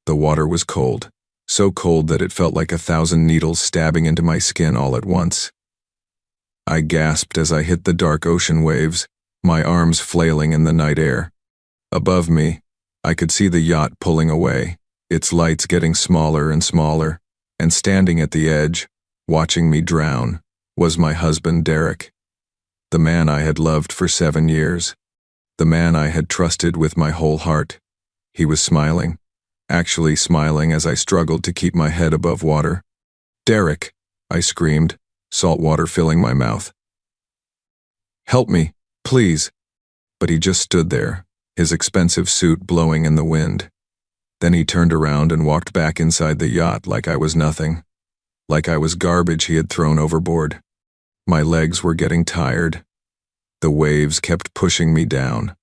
The water was cold, so cold that it felt like 1,000 needles stabbing into my skin all at once. I gasped as I hit the dark ocean waves, my arms flailing in the night air. Above me, I could see the yacht pulling away, its lights getting smaller and smaller, and standing at the edge, watching me drown, was my husband Derek. The man I had loved for 7 years. The man I had trusted with my whole heart. He was smiling, actually smiling as I struggled to keep my head above water. "Derek!" I screamed, salt water filling my mouth. "Help me, please." But he just stood there, his expensive suit blowing in the wind. Then he turned around and walked back inside the yacht like I was nothing. Like I was garbage he had thrown overboard. My legs were getting tired. The waves kept pushing me down.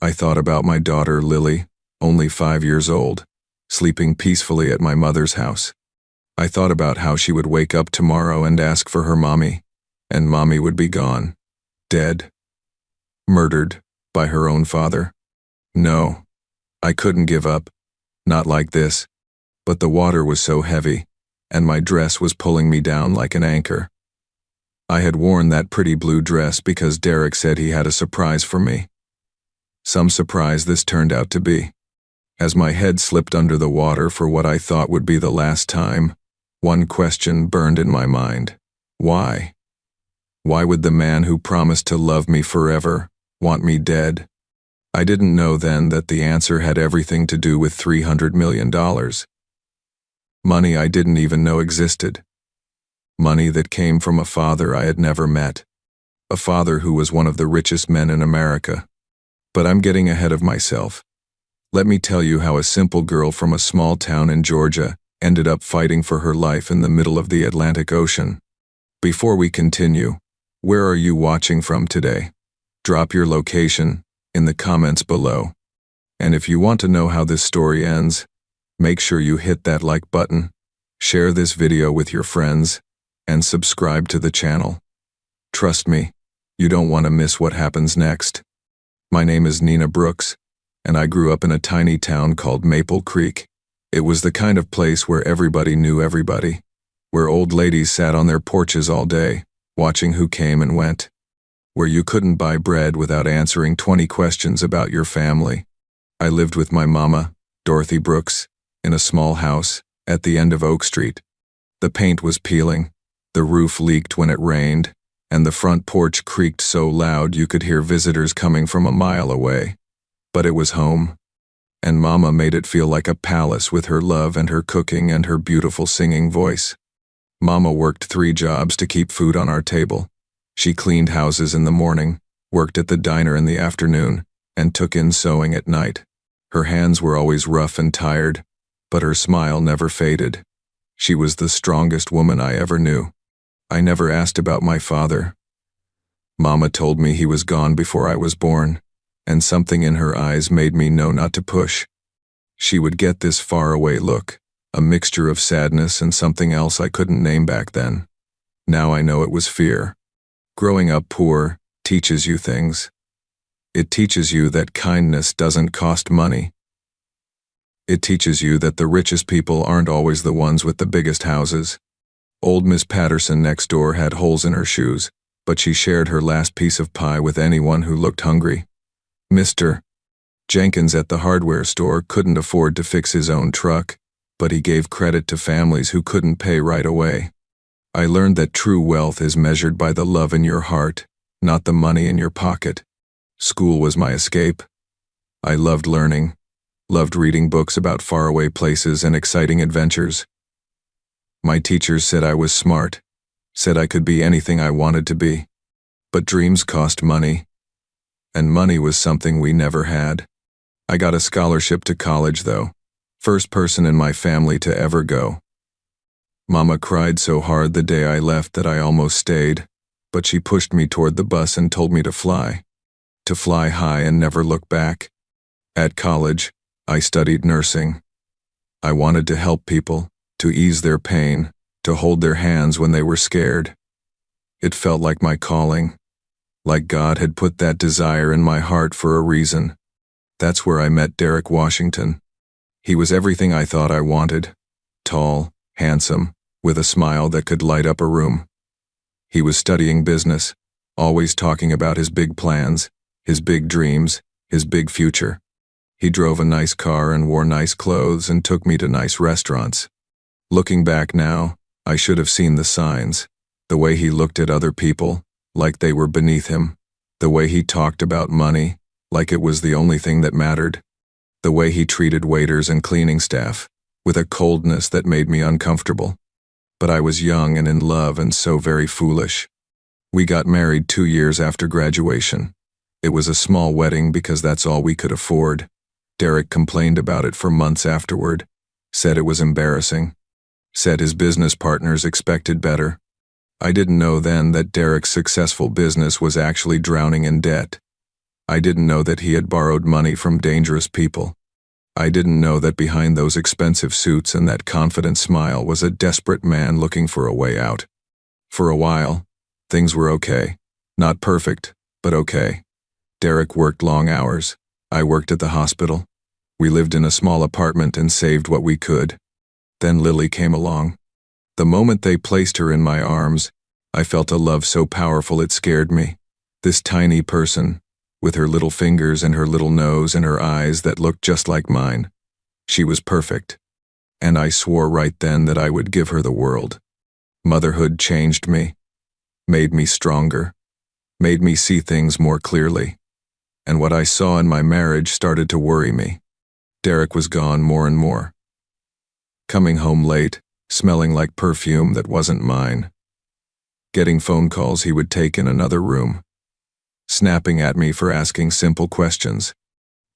I thought about my daughter Lily, only 5 years old, sleeping peacefully at my mother's house. I thought about how she would wake up tomorrow and ask for her mommy, and mommy would be gone, dead, murdered by her own father. No, I couldn't give up, not like this, but the water was so heavy, and my dress was pulling me down like an anchor. I had worn that pretty blue dress because Derek said he had a surprise for me. Some surprise this turned out to be. As my head slipped under the water for what I thought would be the last time, one question burned in my mind. Why? Why would the man who promised to love me forever want me dead? I didn't know then that the answer had everything to do with $300 million. Money I didn't even know existed. Money that came from a father I had never met. A father who was one of the richest men in America. But I'm getting ahead of myself. Let me tell you how a simple girl from a small town in Georgia ended up fighting for her life in the middle of the Atlantic Ocean. Before we continue, where are you watching from today? Drop your location in the comments below. And if you want to know how this story ends, make sure you hit that like button, share this video with your friends, and subscribe to the channel. Trust me, you don't want to miss what happens next. My name is Nina Brooks, and I grew up in a tiny town called Maple Creek. It was the kind of place where everybody knew everybody, where old ladies sat on their porches all day, watching who came and went, where you couldn't buy bread without answering 20 questions about your family. I lived with my mama, Dorothy Brooks, in a small house at the end of Oak Street. The paint was peeling, the roof leaked when it rained, and the front porch creaked so loud you could hear visitors coming from a mile away. But it was home, and Mama made it feel like a palace with her love and her cooking and her beautiful singing voice. Mama worked 3 jobs to keep food on our table. She cleaned houses in the morning, worked at the diner in the afternoon, and took in sewing at night. Her hands were always rough and tired, but her smile never faded. She was the strongest woman I ever knew. I never asked about my father. Mama told me he was gone before I was born, and something in her eyes made me know not to push. She would get this faraway look, a mixture of sadness and something else I couldn't name back then. Now I know it was fear. Growing up poor teaches you things. It teaches you that kindness doesn't cost money. It teaches you that the richest people aren't always the ones with the biggest houses. Old Miss Patterson next door had holes in her shoes, but she shared her last piece of pie with anyone who looked hungry. Mr. Jenkins at the hardware store couldn't afford to fix his own truck, but he gave credit to families who couldn't pay right away. I learned that true wealth is measured by the love in your heart, not the money in your pocket. School was my escape. I loved learning, loved reading books about faraway places and exciting adventures. My teachers said I was smart, said I could be anything I wanted to be. But dreams cost money, and money was something we never had. I got a scholarship to college, though, first person in my family to ever go. Mama cried so hard the day I left that I almost stayed, but she pushed me toward the bus and told me to fly high and never look back. At college, I studied nursing. I wanted to help people, to ease their pain, to hold their hands when they were scared. It felt like my calling, like God had put that desire in my heart for a reason. That's where I met Derek Washington. He was everything I thought I wanted. Tall, handsome, with a smile that could light up a room. He was studying business, always talking about his big plans, his big dreams, his big future. He drove a nice car and wore nice clothes and took me to nice restaurants. Looking back now, I should have seen the signs. The way he looked at other people, like they were beneath him. The way he talked about money, like it was the only thing that mattered. The way he treated waiters and cleaning staff, with a coldness that made me uncomfortable. But I was young and in love and so very foolish. We got married 2 years after graduation. It was a small wedding because that's all we could afford. Derek complained about it for months afterward, said it was embarrassing, said his business partners expected better. I didn't know then that Derek's successful business was actually drowning in debt. I didn't know that he had borrowed money from dangerous people. I didn't know that behind those expensive suits and that confident smile was a desperate man looking for a way out. For a while, things were okay. Not perfect, but okay. Derek worked long hours. I worked at the hospital. We lived in a small apartment and saved what we could. Then Lily came along. The moment they placed her in my arms, I felt a love so powerful it scared me. This tiny person, with her little fingers and her little nose and her eyes that looked just like mine. She was perfect. And I swore right then that I would give her the world. Motherhood changed me, made me stronger, made me see things more clearly. And what I saw in my marriage started to worry me. Derek was gone more and more. Coming home late, smelling like perfume that wasn't mine. Getting phone calls he would take in another room. Snapping at me for asking simple questions.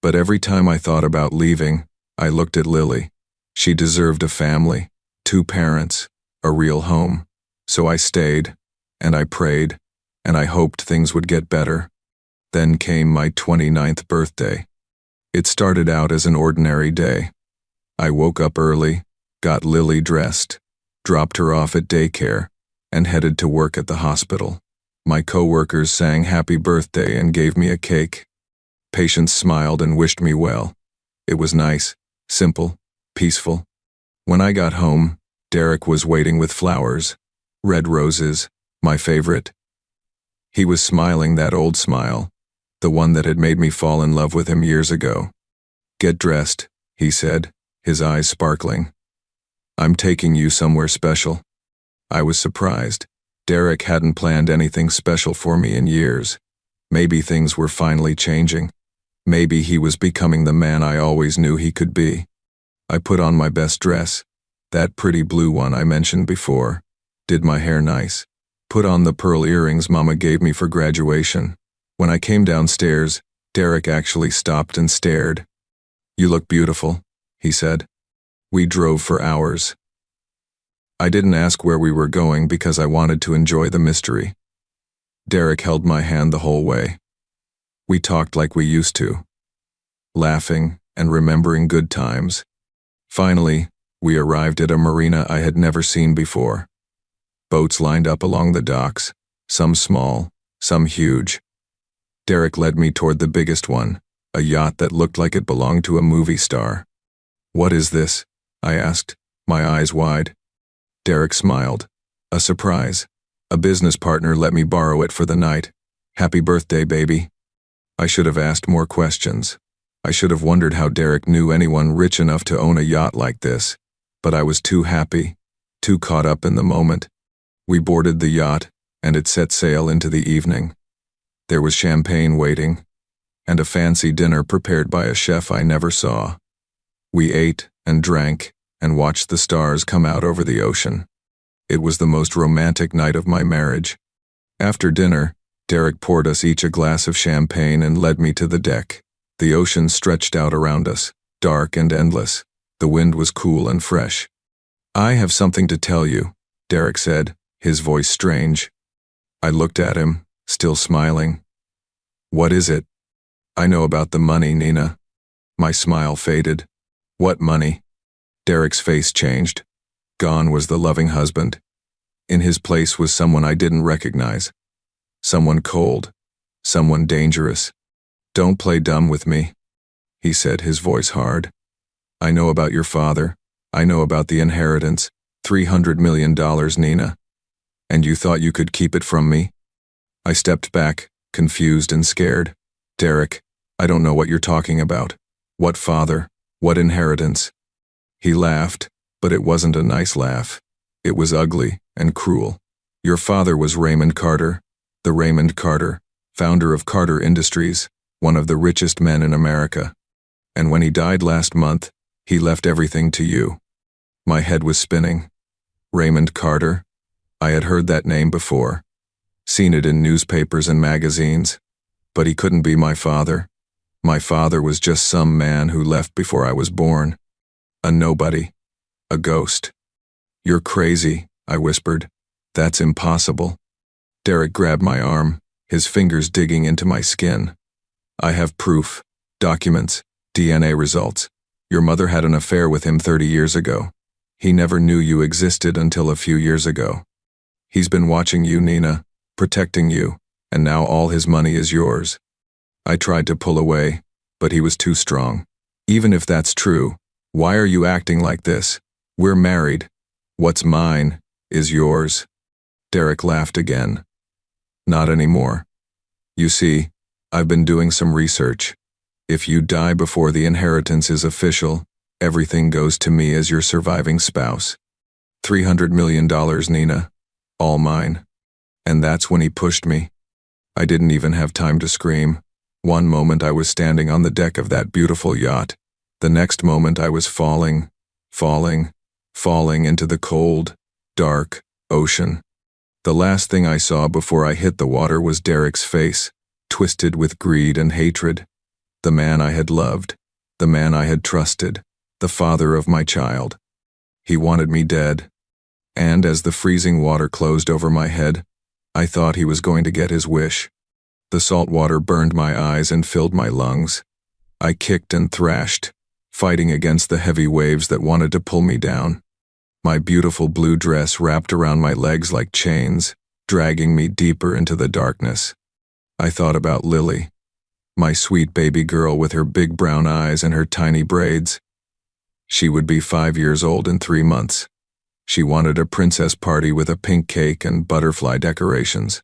But every time I thought about leaving, I looked at Lily. She deserved a family, 2 parents, a real home. So I stayed, and I prayed, and I hoped things would get better. Then came my 29th birthday. It started out as an ordinary day. I woke up early, got Lily dressed, dropped her off at daycare, and headed to work at the hospital. My coworkers sang happy birthday and gave me a cake. Patients smiled and wished me well. It was nice, simple, peaceful. When I got home, Derek was waiting with flowers, red roses, my favorite. He was smiling that old smile, the one that had made me fall in love with him years ago. "Get dressed," he said, his eyes sparkling. "I'm taking you somewhere special." I was surprised. Derek hadn't planned anything special for me in years. Maybe things were finally changing. Maybe he was becoming the man I always knew he could be. I put on my best dress, that pretty blue one I mentioned before, did my hair nice, put on the pearl earrings Mama gave me for graduation. When I came downstairs, Derek actually stopped and stared. "You look beautiful," he said. We drove for hours. I didn't ask where we were going because I wanted to enjoy the mystery. Derek held my hand the whole way. We talked like we used to, laughing and remembering good times. Finally, we arrived at a marina I had never seen before. Boats lined up along the docks, some small, some huge. Derek led me toward the biggest one, a yacht that looked like it belonged to a movie star. "What is this?" I asked, my eyes wide. Derek smiled. "A surprise. A business partner let me borrow it for the night. Happy birthday, baby." I should have asked more questions. I should have wondered how Derek knew anyone rich enough to own a yacht like this, but I was too happy, too caught up in the moment. We boarded the yacht, and it set sail into the evening. There was champagne waiting, and a fancy dinner prepared by a chef I never saw. We ate and drank and watched the stars come out over the ocean. It was the most romantic night of my marriage. After dinner, Derek poured us each a glass of champagne and led me to the deck. The ocean stretched out around us, dark and endless. The wind was cool and fresh. "I have something to tell you," Derek said, his voice strange. I looked at him, still smiling. "What is it?" "I know about the money, Nina." My smile faded. "What money?" Derek's face changed. Gone was the loving husband. In his place was someone I didn't recognize. Someone cold. Someone dangerous. "Don't play dumb with me," he said, his voice hard. I know about your father. I know about the inheritance. $300 million, Nina. And you thought you could keep it from me? I stepped back, confused and scared. Derek, I don't know what you're talking about. What father? What inheritance? He laughed, but it wasn't a nice laugh. It was ugly and cruel. Your father was Raymond Carter, the Raymond Carter, founder of Carter Industries, one of the richest men in America. And when he died last month, he left everything to you. My head was spinning. Raymond Carter? I had heard that name before, seen it in newspapers and magazines, but he couldn't be my father. My father was just some man who left before I was born. A nobody. A ghost. You're crazy, I whispered. That's impossible. Derek grabbed my arm, his fingers digging into my skin. I have proof, documents, DNA results. Your mother had an affair with him 30 years ago. He never knew you existed until a few years ago. He's been watching you, Nina, protecting you, and now all his money is yours. I tried to pull away, but he was too strong. Even if that's true, why are you acting like this? We're married. What's mine is yours. Derek laughed again. Not anymore. You see, I've been doing some research. If you die before the inheritance is official, everything goes to me as your surviving spouse. $300 million, Nina. All mine. And that's when he pushed me. I didn't even have time to scream. One moment I was standing on the deck of that beautiful yacht. The next moment I was falling into the cold, dark ocean. The last thing I saw before I hit the water was Derek's face, twisted with greed and hatred. The man I had loved, the man I had trusted, the father of my child. He wanted me dead. And as the freezing water closed over my head, I thought he was going to get his wish. The salt water burned my eyes and filled my lungs. I kicked and thrashed, fighting against the heavy waves that wanted to pull me down. My beautiful blue dress wrapped around my legs like chains, dragging me deeper into the darkness. I thought about Lily, my sweet baby girl with her big brown eyes and her tiny braids. She would be 5 years old in 3 months. She wanted a princess party with a pink cake and butterfly decorations.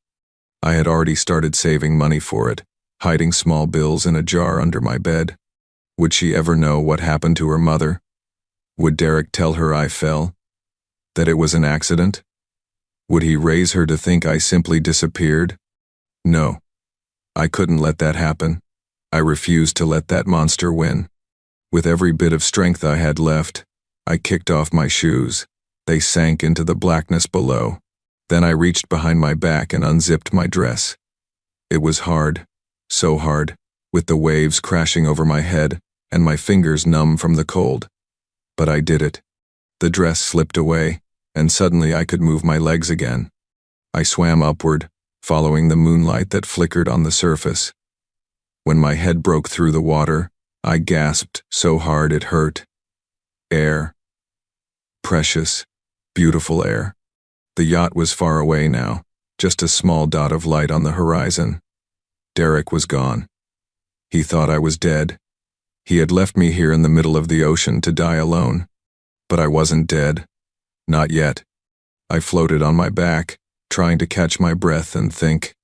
I had already started saving money for it, hiding small bills in a jar under my bed. Would she ever know what happened to her mother? Would Derek tell her I fell? That it was an accident? Would he raise her to think I simply disappeared? No. I couldn't let that happen. I refused to let that monster win. With every bit of strength I had left, I kicked off my shoes. They sank into the blackness below. Then I reached behind my back and unzipped my dress. It was hard, so hard, with the waves crashing over my head and my fingers numb from the cold. But I did it. The dress slipped away, and suddenly I could move my legs again. I swam upward, following the moonlight that flickered on the surface. When my head broke through the water, I gasped so hard it hurt. Air. Precious, beautiful air. The yacht was far away now, just a small dot of light on the horizon. Derek was gone. He thought I was dead. He had left me here in the middle of the ocean to die alone. But I wasn't dead. Not yet. I floated on my back, trying to catch my breath and think.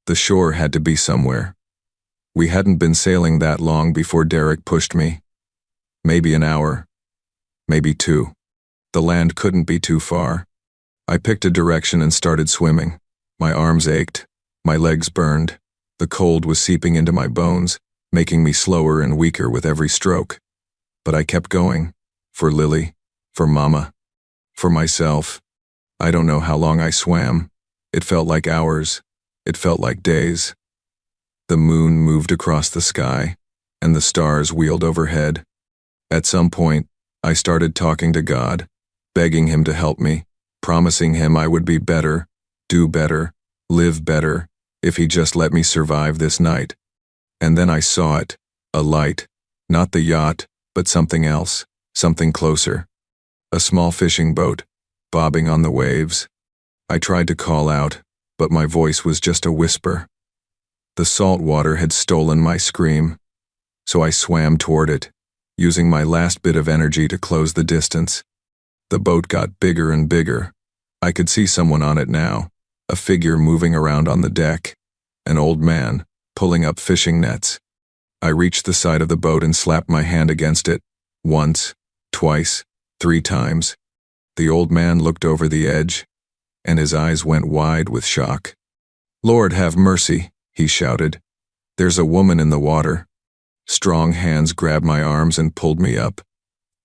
The shore had to be somewhere. We hadn't been sailing that long before Derek pushed me. Maybe an hour. Maybe 2. The land couldn't be too far. I picked a direction and started swimming. My arms ached. My legs burned. The cold was seeping into my bones, making me slower and weaker with every stroke. But I kept going. For Lily. For Mama. For myself. I don't know how long I swam. It felt like hours. It felt like days. The moon moved across the sky, and the stars wheeled overhead. At some point, I started talking to God, begging him to help me, promising him I would be better, do better, live better, if he just let me survive this night. And then I saw it, a light, not the yacht, but something else, something closer. A small fishing boat, bobbing on the waves. I tried to call out, but my voice was just a whisper. The salt water had stolen my scream, so I swam toward it, using my last bit of energy to close the distance. The boat got bigger and bigger. I could see someone on it now, a figure moving around on the deck, an old man, pulling up fishing nets. I reached the side of the boat and slapped my hand against it, once, twice, 3 times. The old man looked over the edge, and his eyes went wide with shock. "Lord have mercy," he shouted. "There's a woman in the water." Strong hands grabbed my arms and pulled me up.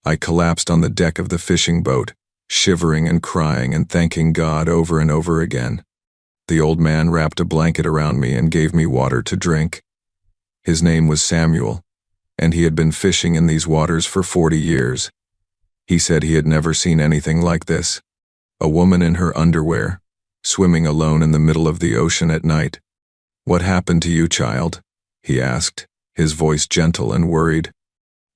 I collapsed on the deck of the fishing boat, shivering and crying and thanking God over and over again. The old man wrapped a blanket around me and gave me water to drink. His name was Samuel, and he had been fishing in these waters for 40 years. He said he had never seen anything like this. A woman in her underwear, swimming alone in the middle of the ocean at night. "What happened to you, child?" he asked, his voice gentle and worried.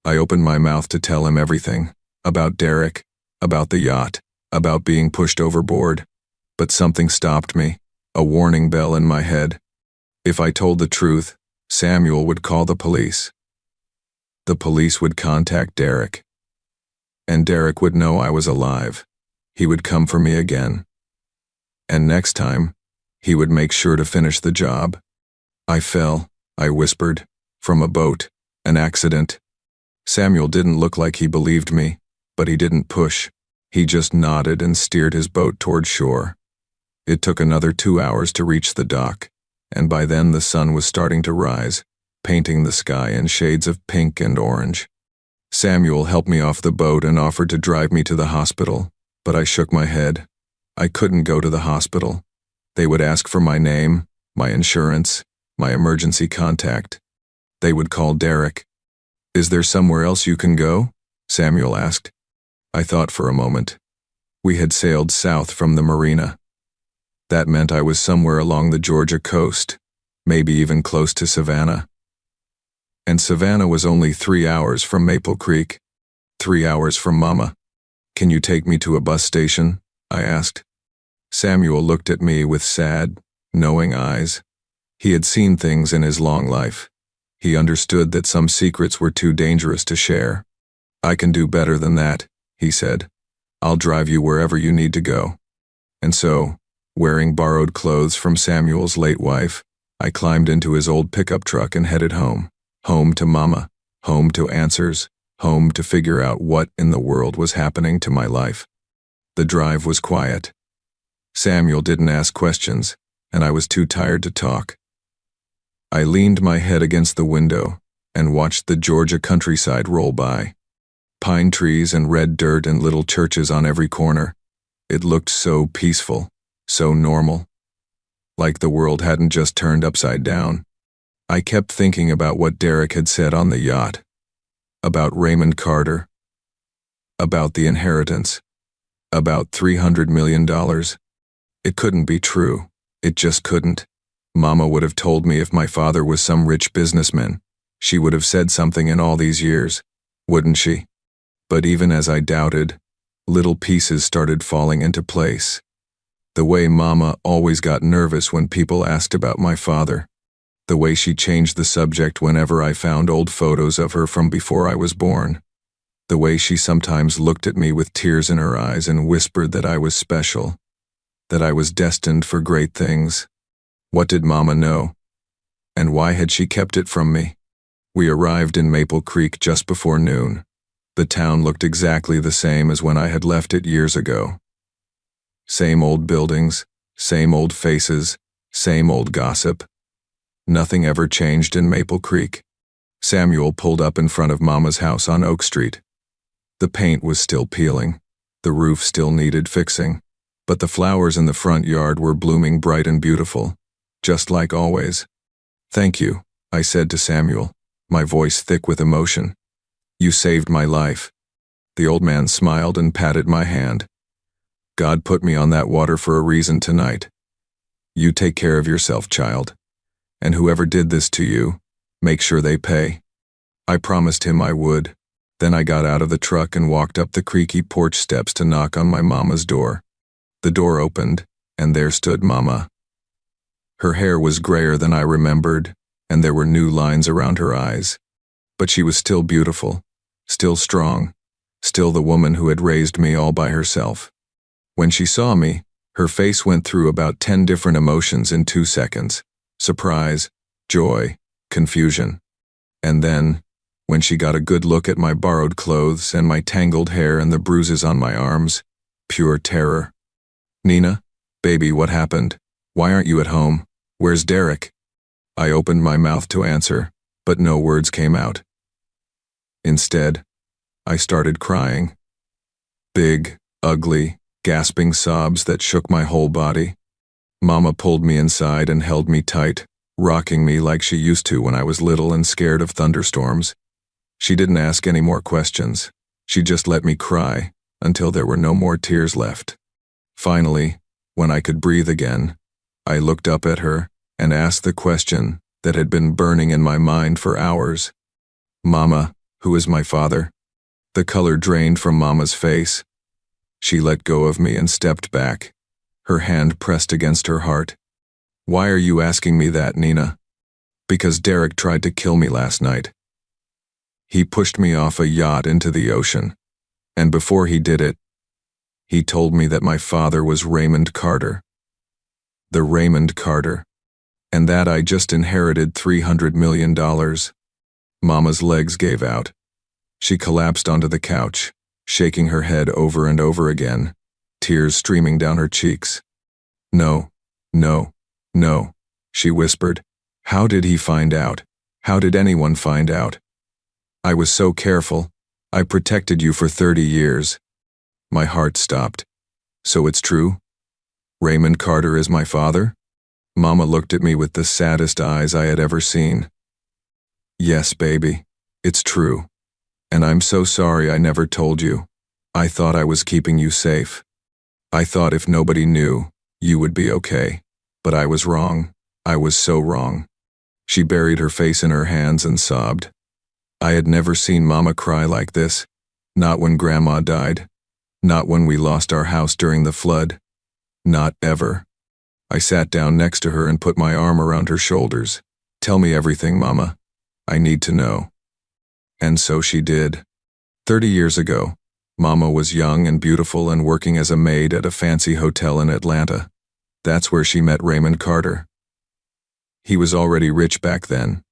I opened my mouth to tell him everything, about Derek, about the yacht, about being pushed overboard. But something stopped me, a warning bell in my head. If I told the truth, Samuel would call the police. The police would contact Derek. And Derek would know I was alive. He would come for me again. And next time, he would make sure to finish the job. "I fell," I whispered, "from a boat, an accident." Samuel didn't look like he believed me, but he didn't push. He just nodded and steered his boat toward shore. It took another 2 hours to reach the dock, and by then the sun was starting to rise, painting the sky in shades of pink and orange. Samuel helped me off the boat and offered to drive me to the hospital, but I shook my head. I couldn't go to the hospital. They would ask for my name, my insurance, my emergency contact. They would call Derek. "Is there somewhere else you can go?" Samuel asked. I thought for a moment. We had sailed south from the marina. That meant I was somewhere along the Georgia coast, maybe even close to Savannah. And Savannah was only 3 hours from Maple Creek, 3 hours from Mama. "Can you take me to a bus station?" I asked. Samuel looked at me with sad, knowing eyes. He had seen things in his long life. He understood that some secrets were too dangerous to share. "I can do better than that," he said. "I'll drive you wherever you need to go." And so, wearing borrowed clothes from Samuel's late wife, I climbed into his old pickup truck and headed home. Home to Mama, home to answers, home to figure out what in the world was happening to my life. The drive was quiet. Samuel didn't ask questions, and I was too tired to talk. I leaned my head against the window and watched the Georgia countryside roll by. Pine trees and red dirt and little churches on every corner. It looked so peaceful, so normal. Like the world hadn't just turned upside down. I kept thinking about what Derek had said on the yacht. About Raymond Carter. About the inheritance. About $300 million. It couldn't be true. It just couldn't. Mama would have told me if my father was some rich businessman. She would have said something in all these years, wouldn't she? But even as I doubted, little pieces started falling into place. The way Mama always got nervous when people asked about my father. The way she changed the subject whenever I found old photos of her from before I was born. The way she sometimes looked at me with tears in her eyes and whispered that I was special, that I was destined for great things. What did Mama know? And why had she kept it from me? We arrived in Maple Creek just before noon. The town looked exactly the same as when I had left it years ago. Same old buildings, same old faces, same old gossip. Nothing ever changed in Maple Creek. Samuel pulled up in front of Mama's house on Oak Street. The paint was still peeling. The roof still needed fixing. But the flowers in the front yard were blooming bright and beautiful, just like always. "Thank you," I said to Samuel, my voice thick with emotion. "You saved my life." The old man smiled and patted my hand. "God put me on that water for a reason tonight. You take care of yourself, child. And whoever did this to you, make sure they pay." I promised him I would. Then I got out of the truck and walked up the creaky porch steps to knock on my Mama's door. The door opened, and there stood Mama. Her hair was grayer than I remembered, and there were new lines around her eyes. But she was still beautiful, still strong, still the woman who had raised me all by herself. When she saw me, her face went through about 10 different emotions in 2 seconds: surprise, joy, confusion. And then, when she got a good look at my borrowed clothes and my tangled hair and the bruises on my arms, pure terror. "Nina, baby, what happened? Why aren't you at home? Where's Derek?" I opened my mouth to answer, but no words came out. Instead, I started crying. Big, ugly, gasping sobs that shook my whole body. Mama pulled me inside and held me tight, rocking me like she used to when I was little and scared of thunderstorms. She didn't ask any more questions. She just let me cry until there were no more tears left. Finally, when I could breathe again, I looked up at her and asked the question that had been burning in my mind for hours. "Mama, who is my father?" The color drained from Mama's face. She let go of me and stepped back, her hand pressed against her heart. "Why are you asking me that, Nina?" "Because Derek tried to kill me last night. He pushed me off a yacht into the ocean, and before he did it, he told me that my father was Raymond Carter. The Raymond Carter. And that I just inherited $300 million. Mama's legs gave out. She collapsed onto the couch, shaking her head over and over again, tears streaming down her cheeks. "No, no, no," she whispered. "How did he find out? How did anyone find out? I was so careful. I protected you for 30 years. My heart stopped. "So it's true? Raymond Carter is my father?" Mama looked at me with the saddest eyes I had ever seen. "Yes, baby, it's true. And I'm so sorry I never told you. I thought I was keeping you safe. I thought if nobody knew, you would be okay. But I was wrong. I was so wrong." She buried her face in her hands and sobbed. I had never seen Mama cry like this. Not when Grandma died. Not when we lost our house during the flood. Not ever. I sat down next to her and put my arm around her shoulders. "Tell me everything, Mama. I need to know." And so she did. 30 years ago, Mama was young and beautiful and working as a maid at a fancy hotel in Atlanta. That's where she met Raymond Carter. He was already rich back then,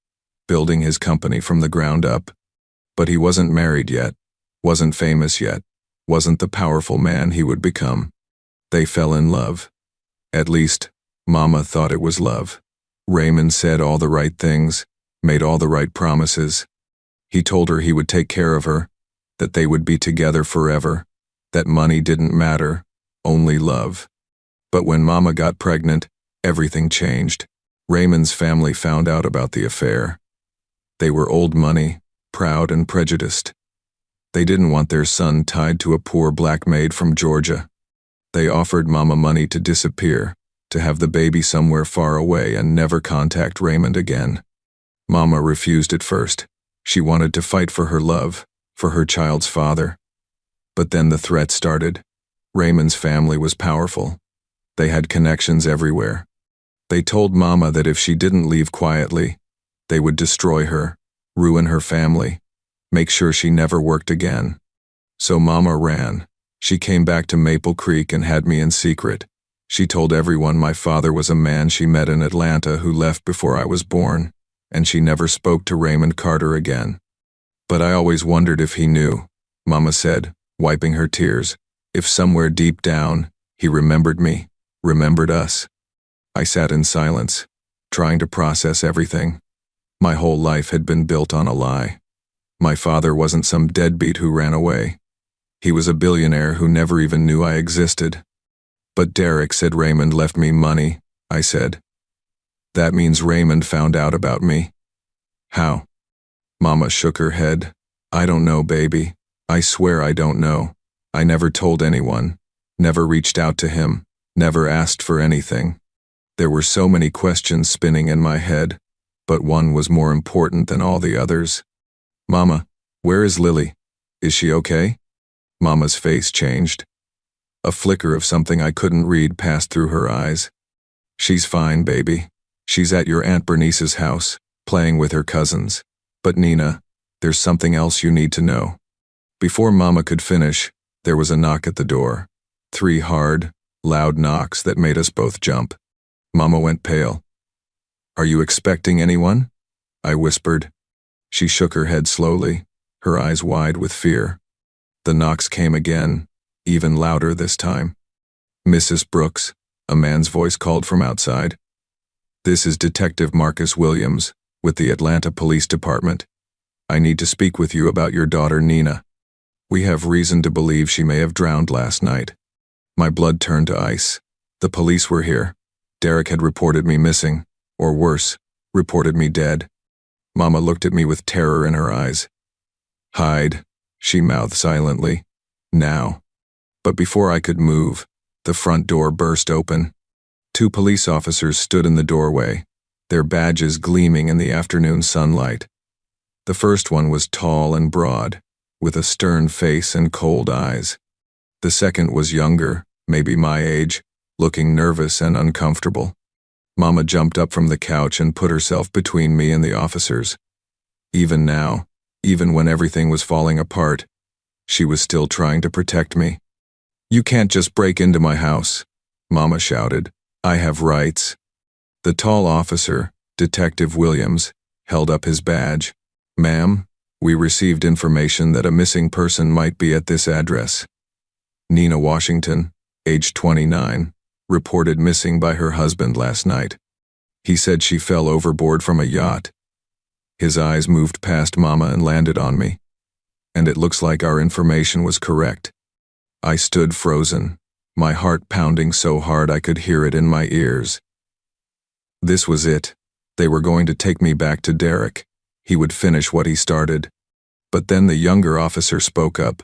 building his company from the ground up. But he wasn't married yet, wasn't famous yet, wasn't the powerful man he would become. They fell in love. At least, Mama thought it was love. Raymond said all the right things, made all the right promises. He told her he would take care of her, that they would be together forever, that money didn't matter, only love. But when Mama got pregnant, everything changed. Raymond's family found out about the affair. They were old money, proud and prejudiced. They didn't want their son tied to a poor black maid from Georgia. They offered Mama money to disappear, to have the baby somewhere far away and never contact Raymond again. Mama refused at first. She wanted to fight for her love, for her child's father. But then the threat started. Raymond's family was powerful. They had connections everywhere. They told Mama that if she didn't leave quietly, they would destroy her, ruin her family, make sure she never worked again. So Mama ran. She came back to Maple Creek and had me in secret. She told everyone my father was a man she met in Atlanta who left before I was born, and she never spoke to Raymond Carter again. "But I always wondered if he knew," Mama said, wiping her tears. "If somewhere deep down, he remembered me, remembered us." I sat in silence, trying to process everything. My whole life had been built on a lie. My father wasn't some deadbeat who ran away. He was a billionaire who never even knew I existed. "But Derek said Raymond left me money," I said. "That means Raymond found out about me." "How?" Mama shook her head. "I don't know, baby. I swear I don't know. I never told anyone, never reached out to him, never asked for anything." There were so many questions spinning in my head, but one was more important than all the others. "Mama, where is Lily? Is she okay?" Mama's face changed. A flicker of something I couldn't read passed through her eyes. "She's fine, baby. She's at your Aunt Bernice's house, playing with her cousins. But Nina, there's something else you need to know. Before Mama could finish, there was a knock at the door. 3 hard, loud knocks that made us both jump. Mama went pale. "Are you expecting anyone?" I whispered. She shook her head slowly, her eyes wide with fear. The knocks came again, even louder this time. "Mrs. Brooks," a man's voice called from outside. "This is Detective Marcus Williams, with the Atlanta Police Department. I need to speak with you about your daughter Nina. We have reason to believe she may have drowned last night." My blood turned to ice. The police were here. Derek had reported me missing, or worse, reported me dead. Mama looked at me with terror in her eyes. "Hide," she mouthed silently. "Now." But before I could move, the front door burst open. 2 police officers stood in the doorway, their badges gleaming in the afternoon sunlight. The first one was tall and broad, with a stern face and cold eyes. The second was younger, maybe my age, looking nervous and uncomfortable. Mama jumped up from the couch and put herself between me and the officers. Even now, even when everything was falling apart, she was still trying to protect me. "You can't just break into my house," Mama shouted. "I have rights." The tall officer, Detective Williams, held up his badge. "Ma'am, we received information that a missing person might be at this address. Nina Washington, age 29, reported missing by her husband last night. He said she fell overboard from a yacht." His eyes moved past Mama and landed on me. "And it looks like our information was correct." I stood frozen, my heart pounding so hard I could hear it in my ears. This was it. They were going to take me back to Derek. He would finish what he started. But then the younger officer spoke up.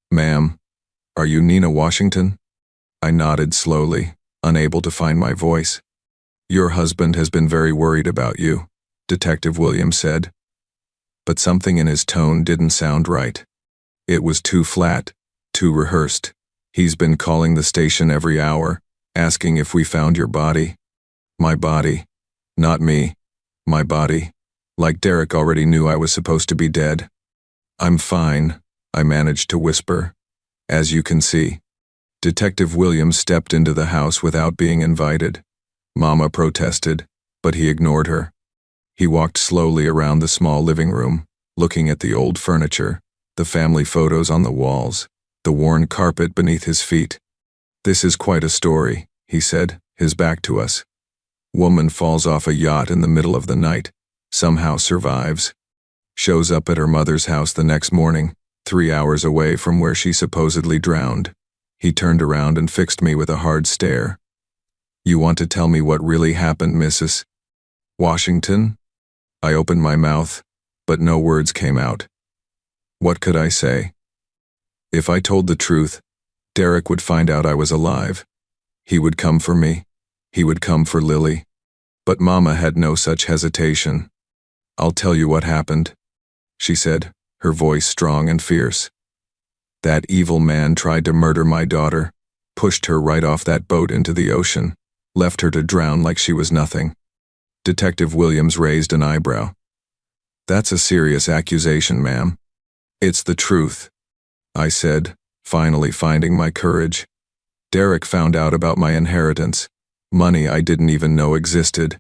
"Ma'am, are you Nina Washington?" I nodded slowly, unable to find my voice. "Your husband has been very worried about you," Detective Williams said. But something in his tone didn't sound right. It was too flat, too rehearsed. "He's been calling the station every hour, asking if we found your body." My body. Not me. My body. Like Derek already knew I was supposed to be dead. "I'm fine," I managed to whisper. "As you can see." Detective Williams stepped into the house without being invited. Mama protested, but he ignored her. He walked slowly around the small living room, looking at the old furniture, the family photos on the walls, the worn carpet beneath his feet. "This is quite a story," he said, his back to us. "Woman falls off a yacht in the middle of the night, somehow survives. Shows up at her mother's house the next morning, 3 hours away from where she supposedly drowned." He turned around and fixed me with a hard stare. "You want to tell me what really happened, Mrs. Washington?" I opened my mouth, but no words came out. What could I say? If I told the truth, Derek would find out I was alive. He would come for me. He would come for Lily. But Mama had no such hesitation. "I'll tell you what happened," she said, her voice strong and fierce. "That evil man tried to murder my daughter, pushed her right off that boat into the ocean, left her to drown like she was nothing." Detective Williams raised an eyebrow. "That's a serious accusation, ma'am." "It's the truth," I said, finally finding my courage. "Derek found out about my inheritance, money I didn't even know existed.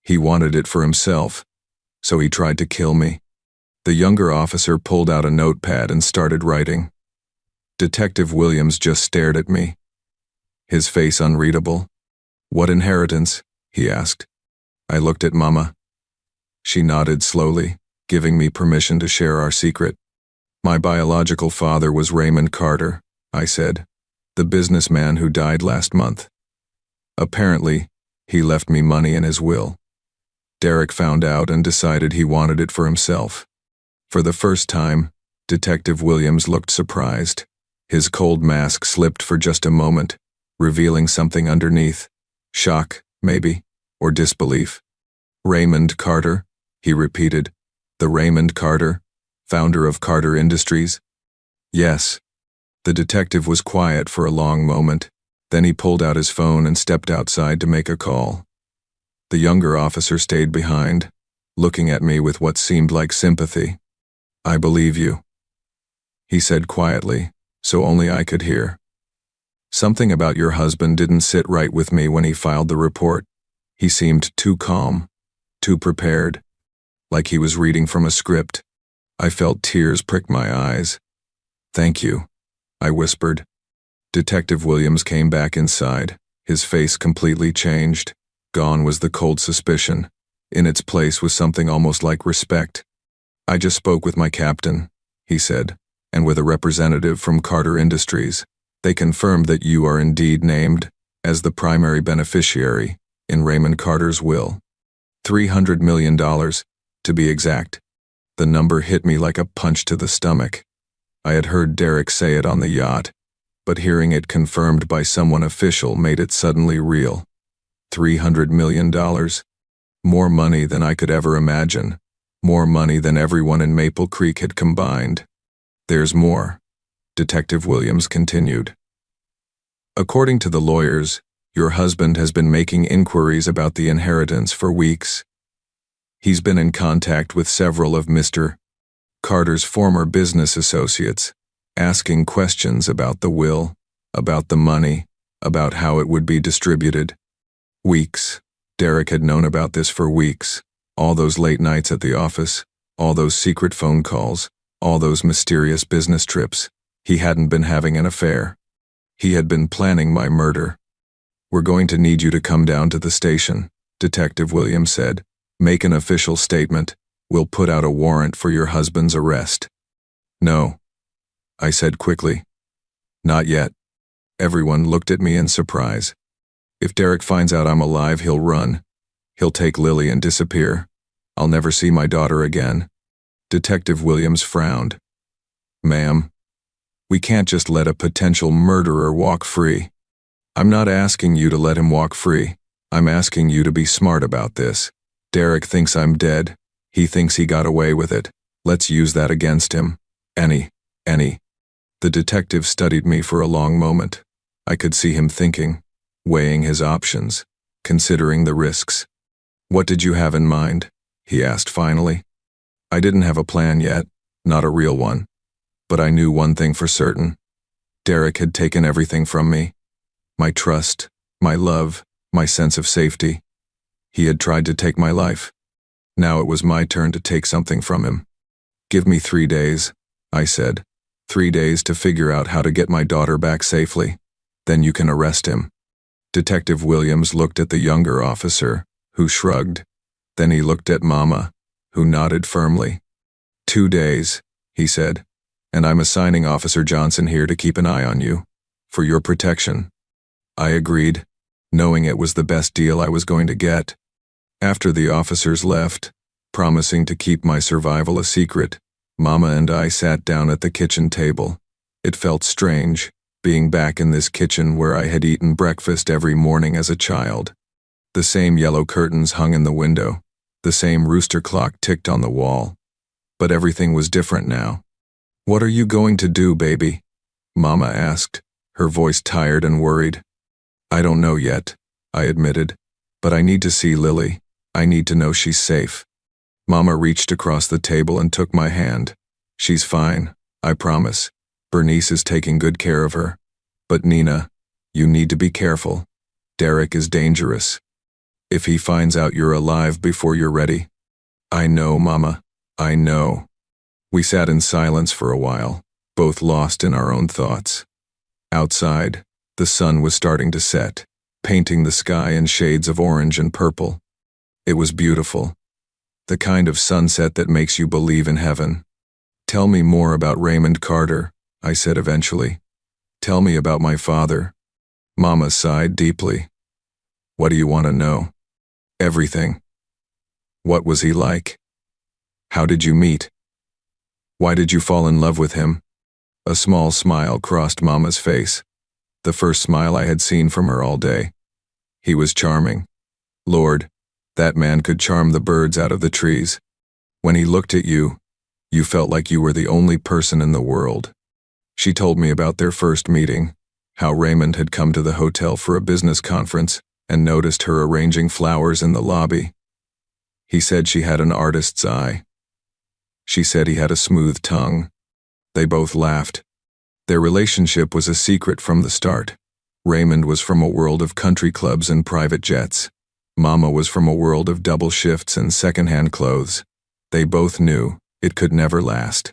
He wanted it for himself, so he tried to kill me." The younger officer pulled out a notepad and started writing. Detective Williams just stared at me, his face unreadable. "What inheritance?" he asked. I looked at Mama. She nodded slowly, giving me permission to share our secret. "My biological father was Raymond Carter," I said, "the businessman who died last month. Apparently, he left me money in his will. Derek found out and decided he wanted it for himself." For the first time, Detective Williams looked surprised. His cold mask slipped for just a moment, revealing something underneath. Shock, maybe, or disbelief. "Raymond Carter," he repeated. "The Raymond Carter, founder of Carter Industries?" "Yes." The detective was quiet for a long moment. Then he pulled out his phone and stepped outside to make a call. The younger officer stayed behind, looking at me with what seemed like sympathy. "I believe you." he said quietly, so only I could hear. Something about your husband didn't sit right with me when he filed the report. He seemed too calm, too prepared, like he was reading from a script. I felt tears prick my eyes. Thank you, I whispered. Detective Williams came back inside, his face completely changed. Gone was the cold suspicion. In its place was something almost like respect. I just spoke with my captain, he said, and with a representative from Carter Industries. They confirmed that you are indeed named as the primary beneficiary in Raymond Carter's will. $300 million, to be exact. The number hit me like a punch to the stomach. I had heard Derek say it on the yacht, but hearing it confirmed by someone official made it suddenly real. $300 million. More money than I could ever imagine. More money than everyone in Maple Creek had combined. There's more, Detective Williams continued. According to the lawyers, your husband has been making inquiries about the inheritance for weeks. He's been in contact with several of Mr. Carter's former business associates, asking questions about the will, about the money, about how it would be distributed. Weeks. Derek had known about this for weeks. All those late nights at the office, all those secret phone calls, all those mysterious business trips. He hadn't been having an affair. He had been planning my murder. We're going to need you to come down to the station, Detective Williams said. Make an official statement. We'll put out a warrant for your husband's arrest. No, I said quickly. Not yet. Everyone looked at me in surprise. If Derek finds out I'm alive, he'll run. He'll take Lily and disappear. I'll never see my daughter again. Detective Williams frowned. Ma'am, we can't just let a potential murderer walk free. I'm not asking you to let him walk free. I'm asking you to be smart about this. Derek thinks I'm dead. He thinks he got away with it. Let's use that against him. Any. The detective studied me for a long moment. I could see him thinking, weighing his options, considering the risks. What did you have in mind? He asked finally. I didn't have a plan yet, not a real one. But I knew one thing for certain. Derek had taken everything from me. My trust, my love, my sense of safety. He had tried to take my life. Now it was my turn to take something from him. Give me 3 days, I said. 3 days to figure out how to get my daughter back safely. Then you can arrest him. Detective Williams looked at the younger officer, who shrugged. Then he looked at Mama, who nodded firmly. 2 days, he said, and I'm assigning Officer Johnson here to keep an eye on you, for your protection. I agreed, knowing it was the best deal I was going to get. After the officers left, promising to keep my survival a secret, Mama and I sat down at the kitchen table. It felt strange, being back in this kitchen where I had eaten breakfast every morning as a child. The same yellow curtains hung in the window. The same rooster clock ticked on the wall. But everything was different now. What are you going to do, baby? Mama asked, her voice tired and worried. I don't know yet, I admitted. But I need to see Lily. I need to know she's safe. Mama reached across the table and took my hand. She's fine, I promise. Bernice is taking good care of her. But Nina, you need to be careful. Derek is dangerous. If he finds out you're alive before you're ready. I know, Mama. I know. We sat in silence for a while, both lost in our own thoughts. Outside, the sun was starting to set, painting the sky in shades of orange and purple. It was beautiful. The kind of sunset that makes you believe in heaven. Tell me more about Raymond Carter, I said eventually. Tell me about my father. Mama sighed deeply. What do you want to know? Everything. What was he like? How did you meet? Why did you fall in love with him? A small smile crossed Mama's face. The first smile I had seen from her all day. He was charming. Lord, that man could charm the birds out of the trees. When he looked at you, you felt like you were the only person in the world. She told me about their first meeting, how Raymond had come to the hotel for a business conference and noticed her arranging flowers in the lobby. He said she had an artist's eye. She said he had a smooth tongue. They both laughed. Their relationship was a secret from the start. Raymond was from a world of country clubs and private jets. Mama was from a world of double shifts and second-hand clothes. They both knew it could never last.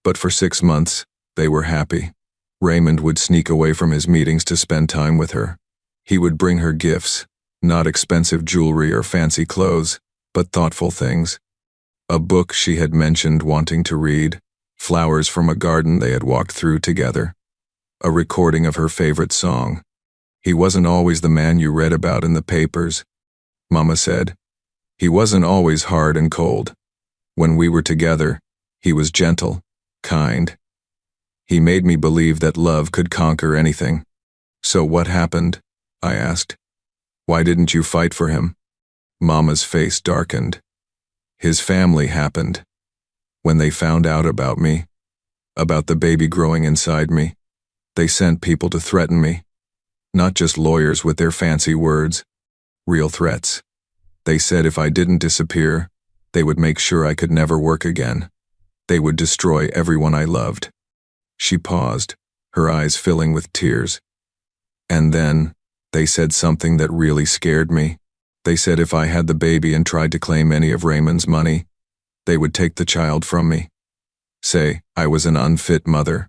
But for 6 months, they were happy. Raymond would sneak away from his meetings to spend time with her. He would bring her gifts, not expensive jewelry or fancy clothes, but thoughtful things. A book she had mentioned wanting to read, flowers from a garden they had walked through together, a recording of her favorite song. He wasn't always the man you read about in the papers, Mama said. He wasn't always hard and cold. When we were together, he was gentle, kind. He made me believe that love could conquer anything. So what happened? I asked. Why didn't you fight for him? Mama's face darkened. His family happened. When they found out about me, about the baby growing inside me, they sent people to threaten me. Not just lawyers with their fancy words, real threats. They said if I didn't disappear, they would make sure I could never work again. They would destroy everyone I loved. She paused, her eyes filling with tears. And then, they said something that really scared me. They said if I had the baby and tried to claim any of Raymond's money, they would take the child from me. Say I was an unfit mother.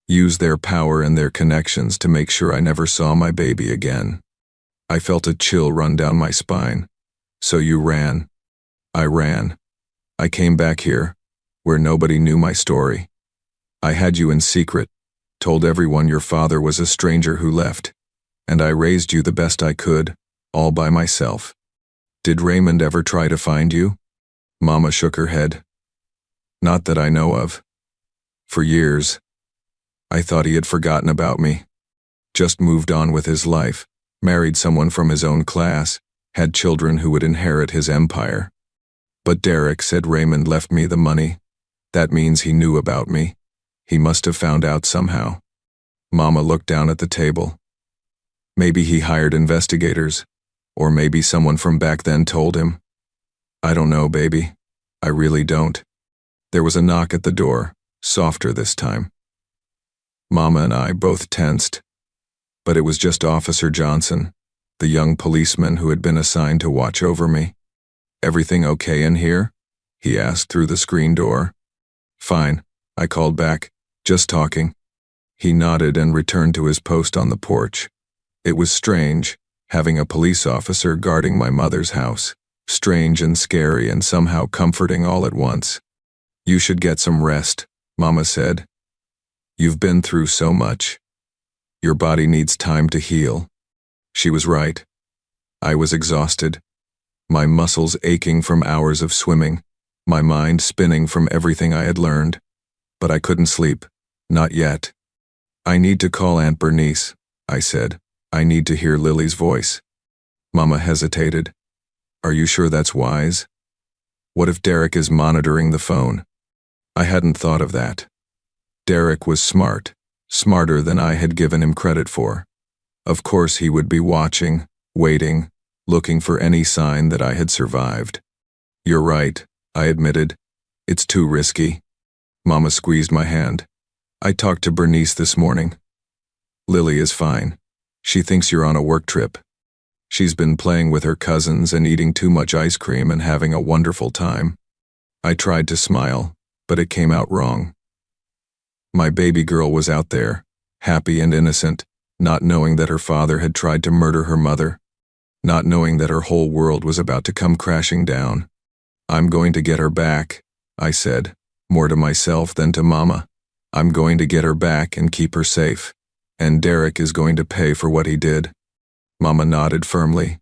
Use their power and their connections to make sure I never saw my baby again. I felt a chill run down my spine. So you ran. I ran. I came back here, where nobody knew my story. I had you in secret, told everyone your father was a stranger who left, and I raised you the best I could, all by myself. Did Raymond ever try to find you? Mama shook her head. Not that I know of. For years, I thought he had forgotten about me. Just moved on with his life, married someone from his own class, had children who would inherit his empire. But Derek said Raymond left me the money. That means he knew about me. He must have found out somehow. Mama looked down at the table. Maybe he hired investigators, or maybe someone from back then told him. I don't know, baby. I really don't. There was a knock at the door, softer this time. Mama and I both tensed. But it was just Officer Johnson, the young policeman who had been assigned to watch over me. Everything okay in here? He asked through the screen door. Fine, I called back. Just talking. He nodded and returned to his post on the porch. It was strange, having a police officer guarding my mother's house. Strange and scary and somehow comforting all at once. You should get some rest, Mama said. You've been through so much. Your body needs time to heal. She was right. I was exhausted. My muscles aching from hours of swimming, my mind spinning from everything I had learned. But I couldn't sleep. Not yet. I need to call Aunt Bernice, I said. I need to hear Lily's voice. Mama hesitated. Are you sure that's wise? What if Derek is monitoring the phone? I hadn't thought of that. Derek was smart, smarter than I had given him credit for. Of course he would be watching, waiting, looking for any sign that I had survived. You're right, I admitted. It's too risky. Mama squeezed my hand. I talked to Bernice this morning. Lily is fine. She thinks you're on a work trip. She's been playing with her cousins and eating too much ice cream and having a wonderful time. I tried to smile, but it came out wrong. My baby girl was out there, happy and innocent, not knowing that her father had tried to murder her mother, not knowing that her whole world was about to come crashing down. I'm going to get her back, I said, more to myself than to Mama. I'm going to get her back and keep her safe, and Derek is going to pay for what he did. Mama nodded firmly.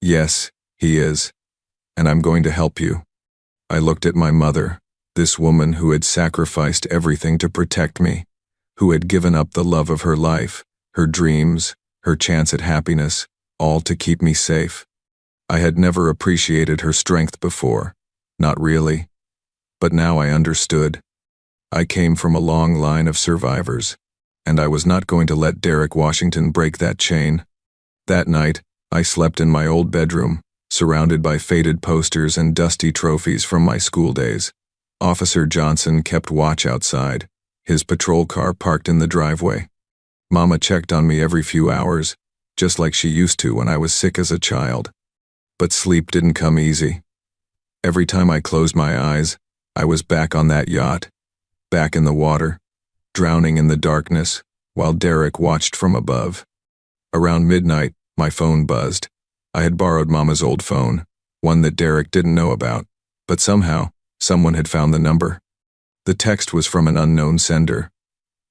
Yes, he is, and I'm going to help you. I looked at my mother, this woman who had sacrificed everything to protect me, who had given up the love of her life, her dreams, her chance at happiness, all to keep me safe. I had never appreciated her strength before, not really. But now I understood. I came from a long line of survivors, and I was not going to let Derek Washington break that chain. That night, I slept in my old bedroom, surrounded by faded posters and dusty trophies from my school days. Officer Johnson kept watch outside, his patrol car parked in the driveway. Mama checked on me every few hours, just like she used to when I was sick as a child. But sleep didn't come easy. Every time I closed my eyes, I was back on that yacht, back in the water, drowning in the darkness, while Derek watched from above. Around midnight, my phone buzzed. I had borrowed Mama's old phone, one that Derek didn't know about, but somehow, someone had found the number. The text was from an unknown sender.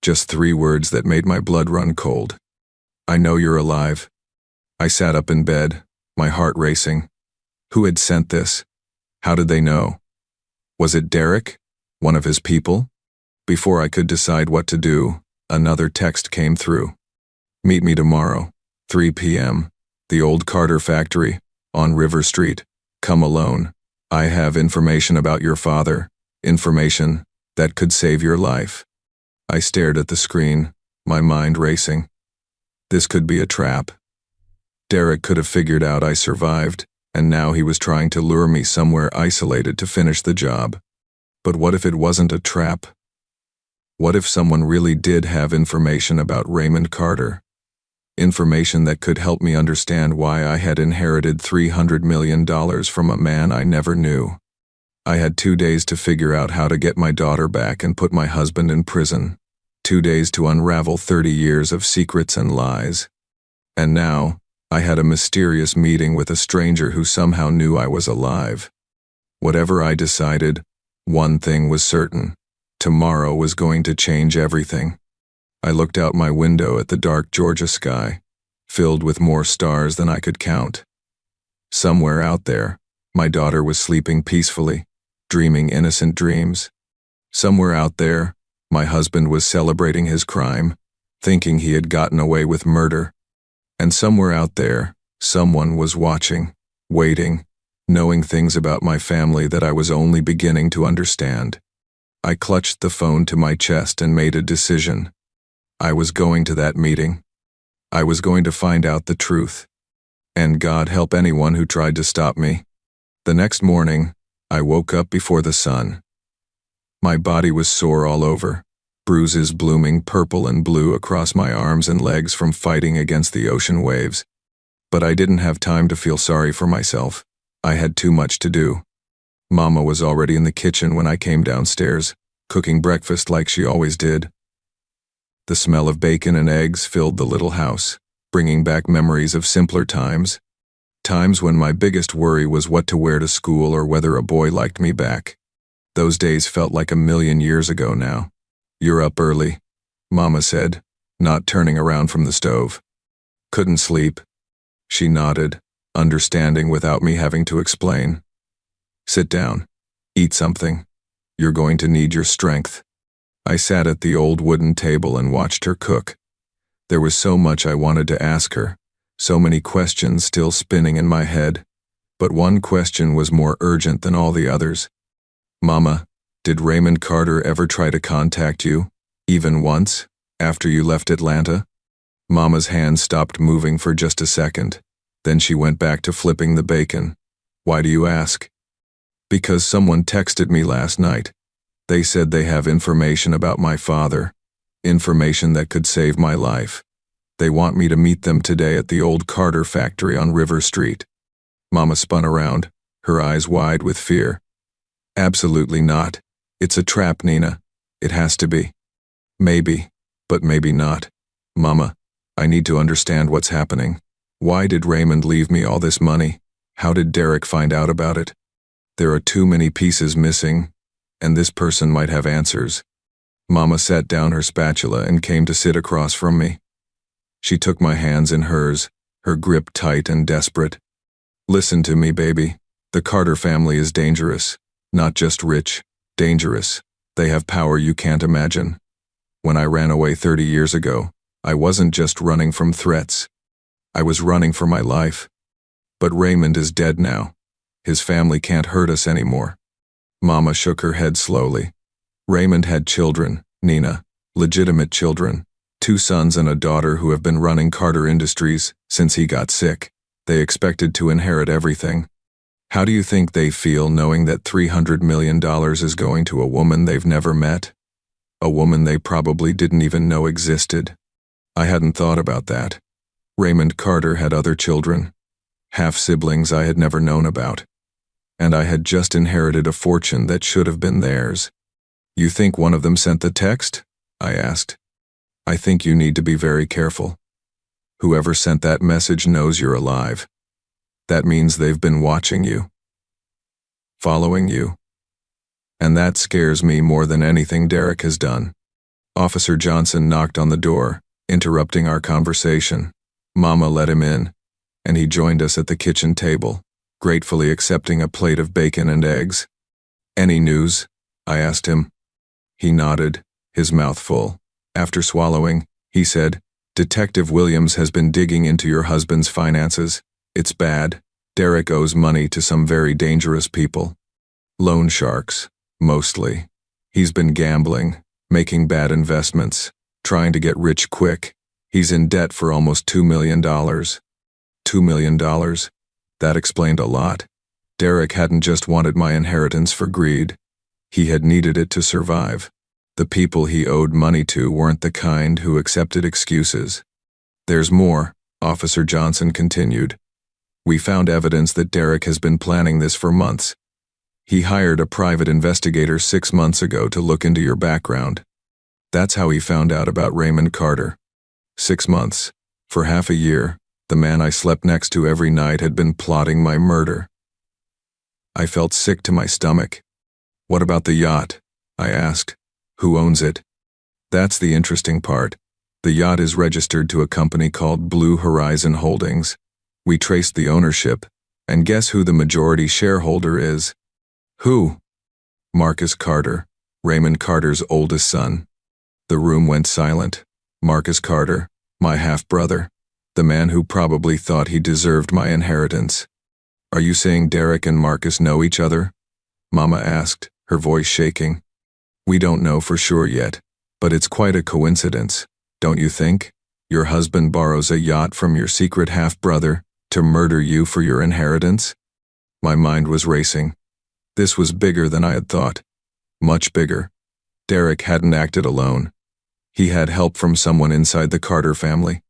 Just 3 words that made my blood run cold. I know you're alive. I sat up in bed, my heart racing. Who had sent this? How did they know? Was it Derek? One of his people? Before I could decide what to do, another text came through. Meet me tomorrow, 3 p.m., the old Carter factory, on River Street. Come alone. I have information about your father, information that could save your life. I stared at the screen, my mind racing. This could be a trap. Derek could have figured out I survived, and now he was trying to lure me somewhere isolated to finish the job. But what if it wasn't a trap? What if someone really did have information about Raymond Carter? Information that could help me understand why I had inherited $300 million from a man I never knew. I had 2 days to figure out how to get my daughter back and put my husband in prison. 2 days to unravel 30 years of secrets and lies. And now, I had a mysterious meeting with a stranger who somehow knew I was alive. Whatever I decided, one thing was certain. Tomorrow was going to change everything. I looked out my window at the dark Georgia sky, filled with more stars than I could count. Somewhere out there, my daughter was sleeping peacefully, dreaming innocent dreams. Somewhere out there, my husband was celebrating his crime, thinking he had gotten away with murder. And somewhere out there, someone was watching, waiting, knowing things about my family that I was only beginning to understand. I clutched the phone to my chest and made a decision. I was going to that meeting. I was going to find out the truth. And God help anyone who tried to stop me. The next morning, I woke up before the sun. My body was sore all over, bruises blooming purple and blue across my arms and legs from fighting against the ocean waves. But I didn't have time to feel sorry for myself. I had too much to do. Mama was already in the kitchen when I came downstairs, cooking breakfast like she always did. The smell of bacon and eggs filled the little house, bringing back memories of simpler times. Times when my biggest worry was what to wear to school or whether a boy liked me back. Those days felt like a million years ago now. You're up early, Mama said, not turning around from the stove. Couldn't sleep. She nodded, understanding without me having to explain. Sit down. Eat something. You're going to need your strength. I sat at the old wooden table and watched her cook. There was so much I wanted to ask her, so many questions still spinning in my head, but one question was more urgent than all the others. Mama, did Raymond Carter ever try to contact you, even once, after you left Atlanta? Mama's hand stopped moving for just a second, then she went back to flipping the bacon. Why do you ask? Because someone texted me last night. They said they have information about my father, information that could save my life. They want me to meet them today at the old Carter factory on River Street. Mama spun around, her eyes wide with fear. Absolutely not. It's a trap, Nina. It has to be. Maybe, but maybe not. Mama, I need to understand what's happening. Why did Raymond leave me all this money? How did Derek find out about it? There are too many pieces missing, and this person might have answers. Mama set down her spatula and came to sit across from me. She took my hands in hers, her grip tight and desperate. Listen to me, baby. The Carter family is dangerous. Not just rich, dangerous. They have power you can't imagine. When I ran away 30 years ago, I wasn't just running from threats. I was running for my life. But Raymond is dead now. His family can't hurt us anymore. Mama shook her head slowly. Raymond had children, Nina, legitimate children, 2 sons and a daughter who have been running Carter Industries since he got sick. They expected to inherit everything. How do you think they feel knowing that $300 million is going to a woman they've never met? A woman they probably didn't even know existed. I hadn't thought about that. Raymond Carter had other children, half-siblings I had never known about. And I had just inherited a fortune that should have been theirs. You think one of them sent the text? I asked. I think you need to be very careful. Whoever sent that message knows you're alive. That means they've been watching you, following you. And that scares me more than anything Derek has done. Officer Johnson knocked on the door, interrupting our conversation. Mama let him in, and he joined us at the kitchen table, gratefully accepting a plate of bacon and eggs. Any news? I asked him. He nodded, his mouth full. After swallowing, he said, Detective Williams has been digging into your husband's finances. It's bad. Derek owes money to some very dangerous people. Loan sharks, mostly. He's been gambling, making bad investments, trying to get rich quick. He's in debt for almost $2 million. $2 million? That explained a lot. Derek hadn't just wanted my inheritance for greed. He had needed it to survive. The people he owed money to weren't the kind who accepted excuses. There's more, Officer Johnson continued. We found evidence that Derek has been planning this for months. He hired a private investigator 6 months ago to look into your background. That's how he found out about Raymond Carter. 6 months. For half a year, the man I slept next to every night had been plotting my murder. I felt sick to my stomach. What about the yacht? I asked. Who owns it? That's the interesting part. The yacht is registered to a company called Blue Horizon Holdings. We traced the ownership, and guess who the majority shareholder is? Who? Marcus Carter, Raymond Carter's oldest son. The room went silent. Marcus Carter, my half-brother, the man who probably thought he deserved my inheritance. Are you saying Derek and Marcus know each other? Mama asked, her voice shaking. We don't know for sure yet, but it's quite a coincidence, don't you think? Your husband borrows a yacht from your secret half-brother to murder you for your inheritance? My mind was racing. This was bigger than I had thought. Much bigger. Derek hadn't acted alone. He had help from someone inside the Carter family.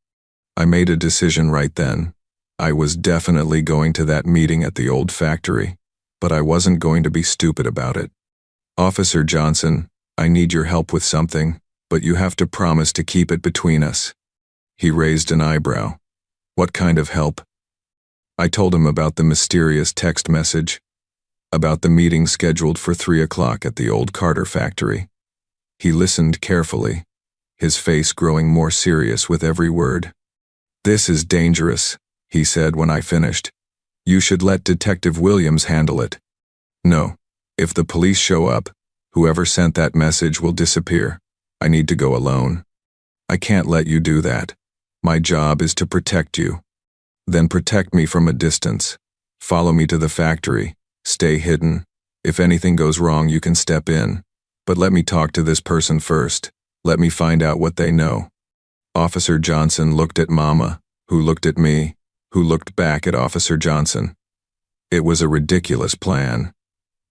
I made a decision right then. I was definitely going to that meeting at the old factory, but I wasn't going to be stupid about it. Officer Johnson, I need your help with something, but you have to promise to keep it between us. He raised an eyebrow. What kind of help? I told him about the mysterious text message, about the meeting scheduled for 3 o'clock at the old Carter factory. He listened carefully, his face growing more serious with every word. This is dangerous, he said when I finished. You should let Detective Williams handle it. No, if the police show up, whoever sent that message will disappear. I need to go alone. I can't let you do that. My job is to protect you. Then protect me from a distance. Follow me to the factory. Stay hidden. If anything goes wrong, you can step in. But let me talk to this person first. Let me find out what they know. Officer Johnson looked at Mama, who looked at me, who looked back at Officer Johnson. It was a ridiculous plan.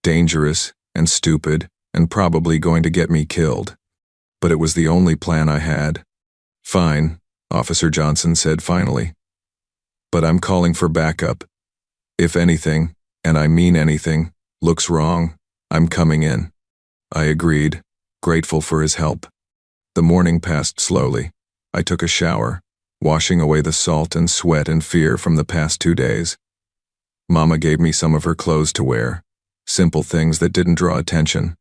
Dangerous and stupid and probably going to get me killed. But it was the only plan I had. Fine, Officer Johnson said finally. But I'm calling for backup. If anything, and I mean anything, looks wrong, I'm coming in. I agreed, grateful for his help. The morning passed slowly. I took a shower, washing away the salt and sweat and fear from the past 2 days. Mama gave me some of her clothes to wear, simple things that didn't draw attention.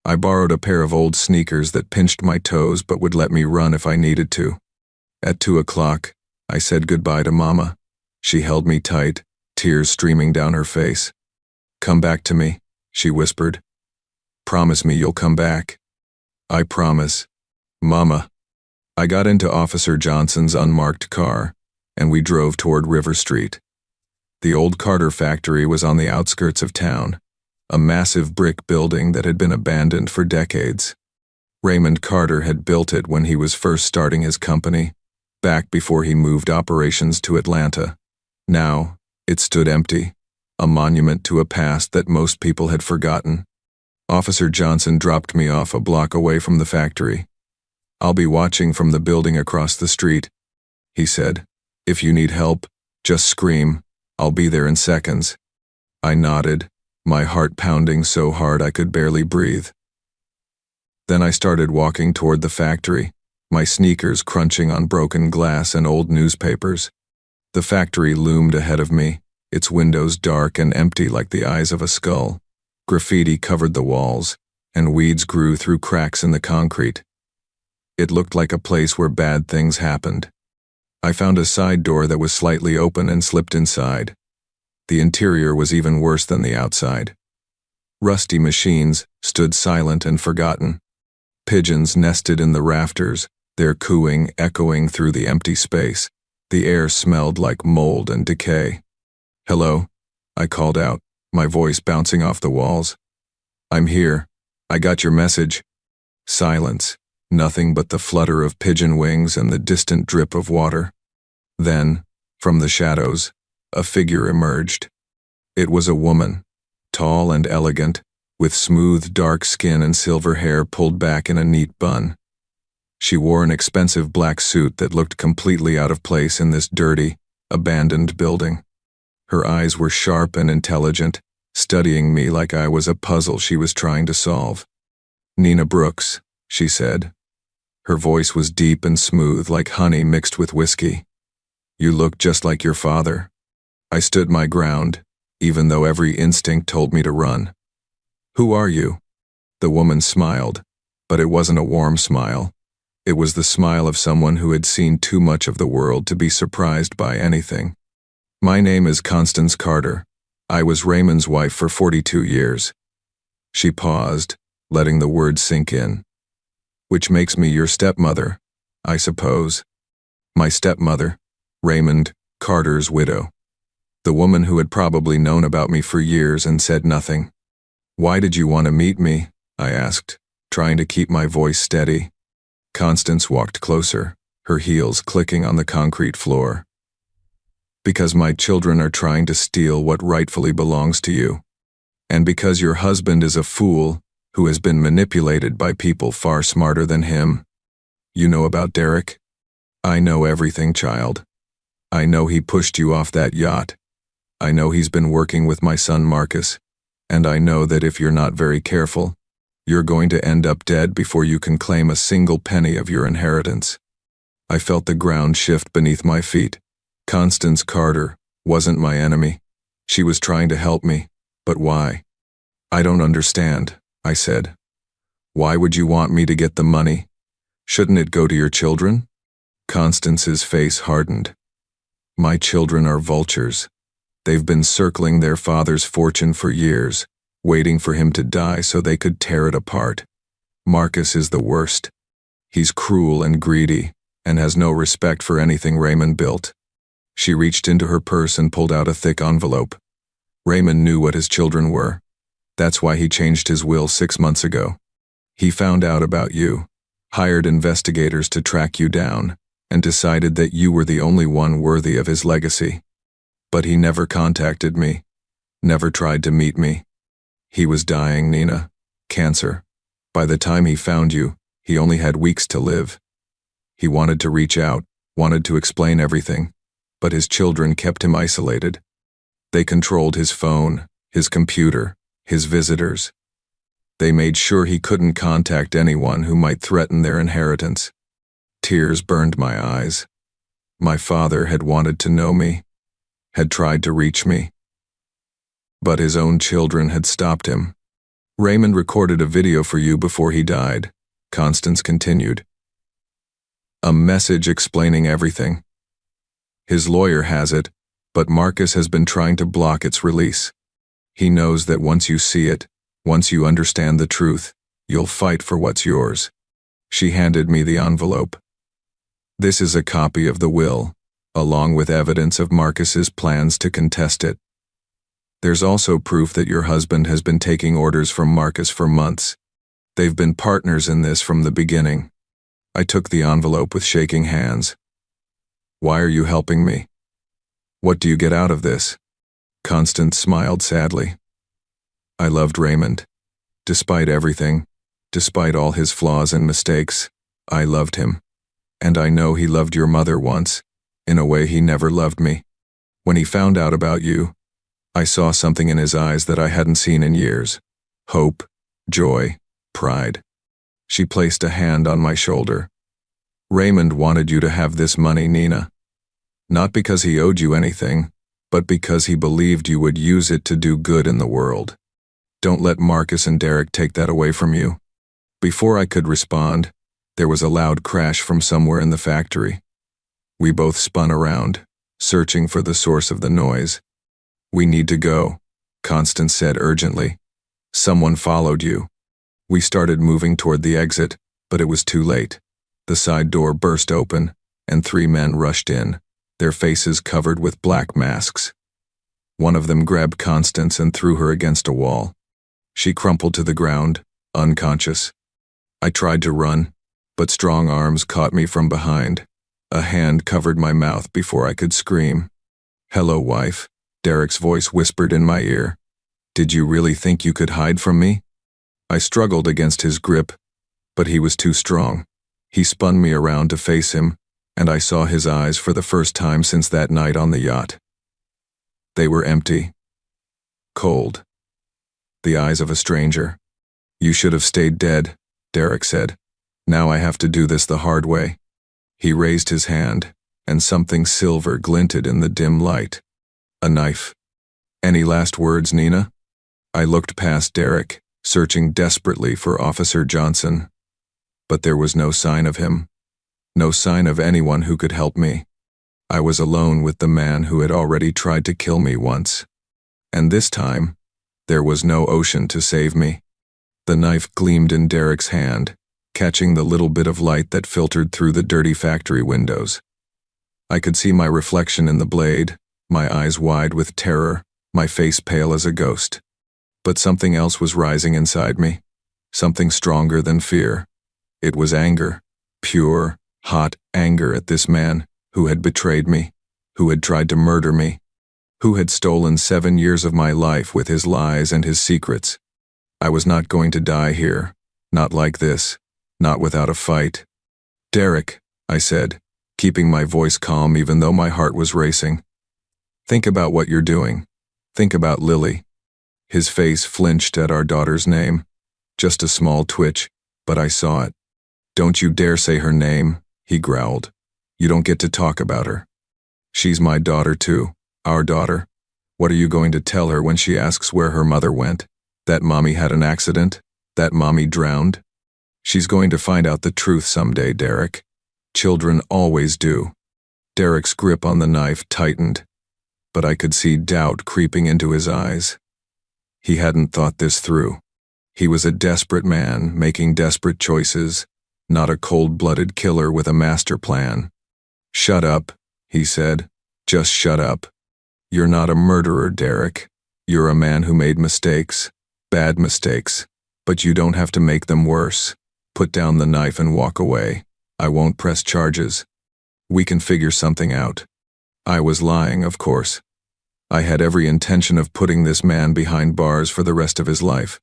I borrowed a pair of old sneakers that pinched my toes but would let me run if I needed to. At 2 o'clock, I said goodbye to Mama. She held me tight, tears streaming down her face. Come back to me, she whispered. Promise me you'll come back. I promise. Mama. I got into Officer Johnson's unmarked car, and we drove toward River Street. The old Carter factory was on the outskirts of town, a massive brick building that had been abandoned for decades. Raymond Carter had built it when he was first starting his company, back before he moved operations to Atlanta. Now, it stood empty, a monument to a past that most people had forgotten. Officer Johnson dropped me off a block away from the factory. "I'll be watching from the building across the street," he said. "If you need help, just scream. I'll be there in seconds." I nodded, my heart pounding so hard I could barely breathe. Then I started walking toward the factory, my sneakers crunching on broken glass and old newspapers. The factory loomed ahead of me, its windows dark and empty like the eyes of a skull. Graffiti covered the walls, and weeds grew through cracks in the concrete. It looked like a place where bad things happened. I found a side door that was slightly open and slipped inside. The interior was even worse than the outside. Rusty machines stood silent and forgotten. Pigeons nested in the rafters, their cooing echoing through the empty space. The air smelled like mold and decay. "Hello?" I called out, my voice bouncing off the walls. "I'm here. I got your message." Silence, nothing but the flutter of pigeon wings and the distant drip of water. Then, from the shadows, a figure emerged. It was a woman, tall and elegant, with smooth dark skin and silver hair pulled back in a neat bun. She wore an expensive black suit that looked completely out of place in this dirty, abandoned building. Her eyes were sharp and intelligent, studying me like I was a puzzle she was trying to solve. "Nina Brooks," she said. Her voice was deep and smooth like honey mixed with whiskey. "You look just like your father." I stood my ground, even though every instinct told me to run. "Who are you?" The woman smiled, but it wasn't a warm smile. It was the smile of someone who had seen too much of the world to be surprised by anything. "My name is Constance Carter. I was Raymond's wife for 42 years. She paused, letting the words sink in. "Which makes me your stepmother, I suppose." My stepmother, Raymond, Carter's widow. The woman who had probably known about me for years and said nothing. "Why did you want to meet me?" I asked, trying to keep my voice steady. Constance walked closer, her heels clicking on the concrete floor. "Because my children are trying to steal what rightfully belongs to you. And because your husband is a fool who has been manipulated by people far smarter than him. You know about Derek?" "I know everything, child. I know he pushed you off that yacht. I know he's been working with my son Marcus. And I know that if you're not very careful, you're going to end up dead before you can claim a single penny of your inheritance." I felt the ground shift beneath my feet. Constance Carter wasn't my enemy. She was trying to help me, but why? "I don't understand," I said. "Why would you want me to get the money? Shouldn't it go to your children?" Constance's face hardened. "My children are vultures. They've been circling their father's fortune for years, waiting for him to die so they could tear it apart. Marcus is the worst. He's cruel and greedy, and has no respect for anything Raymond built." She reached into her purse and pulled out a thick envelope. "Raymond knew what his children were. That's why he changed his will 6 months ago. He found out about you, hired investigators to track you down, and decided that you were the only one worthy of his legacy. But he never contacted me, never tried to meet me. He was dying, Nina. Cancer. By the time he found you, he only had weeks to live. He wanted to reach out, wanted to explain everything, but his children kept him isolated. They controlled his phone, his computer, his visitors. They made sure he couldn't contact anyone who might threaten their inheritance." Tears burned my eyes. My father had wanted to know me, had tried to reach me. But his own children had stopped him. "Raymond recorded a video for you before he died," Constance continued. "A message explaining everything. His lawyer has it, but Marcus has been trying to block its release. He knows that once you see it, once you understand the truth, you'll fight for what's yours." She handed me the envelope. "This is a copy of the will, along with evidence of Marcus's plans to contest it. There's also proof that your husband has been taking orders from Marcus for months. They've been partners in this from the beginning." I took the envelope with shaking hands. "Why are you helping me? What do you get out of this?" Constance smiled sadly. "I loved Raymond. Despite everything, despite all his flaws and mistakes, I loved him. And I know he loved your mother once, in a way he never loved me. When he found out about you, I saw something in his eyes that I hadn't seen in years. Hope, joy, pride. She placed a hand on my shoulder. Raymond wanted you to have this money, Nina. Not because he owed you anything, but because he believed you would use it to do good in the world. Don't let Marcus and Derek take that away from you. Before I could respond, there was a loud crash from somewhere in the factory. We both spun around, searching for the source of the noise. We need to go, Constance said urgently. Someone followed you. We started moving toward the exit, but it was too late. The side door burst open, and 3 men rushed in, their faces covered with black masks. One of them grabbed Constance and threw her against a wall. She crumpled to the ground, unconscious. I tried to run, but strong arms caught me from behind. A hand covered my mouth before I could scream. "Hello, wife," Derek's voice whispered in my ear. "Did you really think you could hide from me?" I struggled against his grip, but he was too strong. He spun me around to face him, and I saw his eyes for the first time since that night on the yacht. They were empty. Cold. The eyes of a stranger. "You should have stayed dead," Derek said. "Now I have to do this the hard way." He raised his hand, and something silver glinted in the dim light. A knife. "Any last words, Nina?" I looked past Derek, searching desperately for Officer Johnson. But there was no sign of him. No sign of anyone who could help me. I was alone with the man who had already tried to kill me once. And this time, there was no ocean to save me. The knife gleamed in Derek's hand, catching the little bit of light that filtered through the dirty factory windows. I could see my reflection in the blade, my eyes wide with terror, my face pale as a ghost. But something else was rising inside me, something stronger than fear. It was anger, pure, hot anger at this man who had betrayed me, who had tried to murder me, who had stolen 7 years of my life with his lies and his secrets. I was not going to die here, not like this, not without a fight. "Derek," I said, keeping my voice calm even though my heart was racing. "Think about what you're doing. Think about Lily." His face flinched at our daughter's name. Just a small twitch, but I saw it. "Don't you dare say her name," he growled. "You don't get to talk about her. She's my daughter too, our daughter. What are you going to tell her when she asks where her mother went? That mommy had an accident? That mommy drowned? She's going to find out the truth someday, Derek. Children always do." Derek's grip on the knife tightened, but I could see doubt creeping into his eyes. He hadn't thought this through. He was a desperate man making desperate choices, not a cold-blooded killer with a master plan. "Shut up," he said. "Just shut up. You're not a murderer, Derek. You're a man who made mistakes, bad mistakes, but you don't have to make them worse. Put down the knife and walk away. I won't press charges. We can figure something out." I was lying, of course. I had every intention of putting this man behind bars for the rest of his life.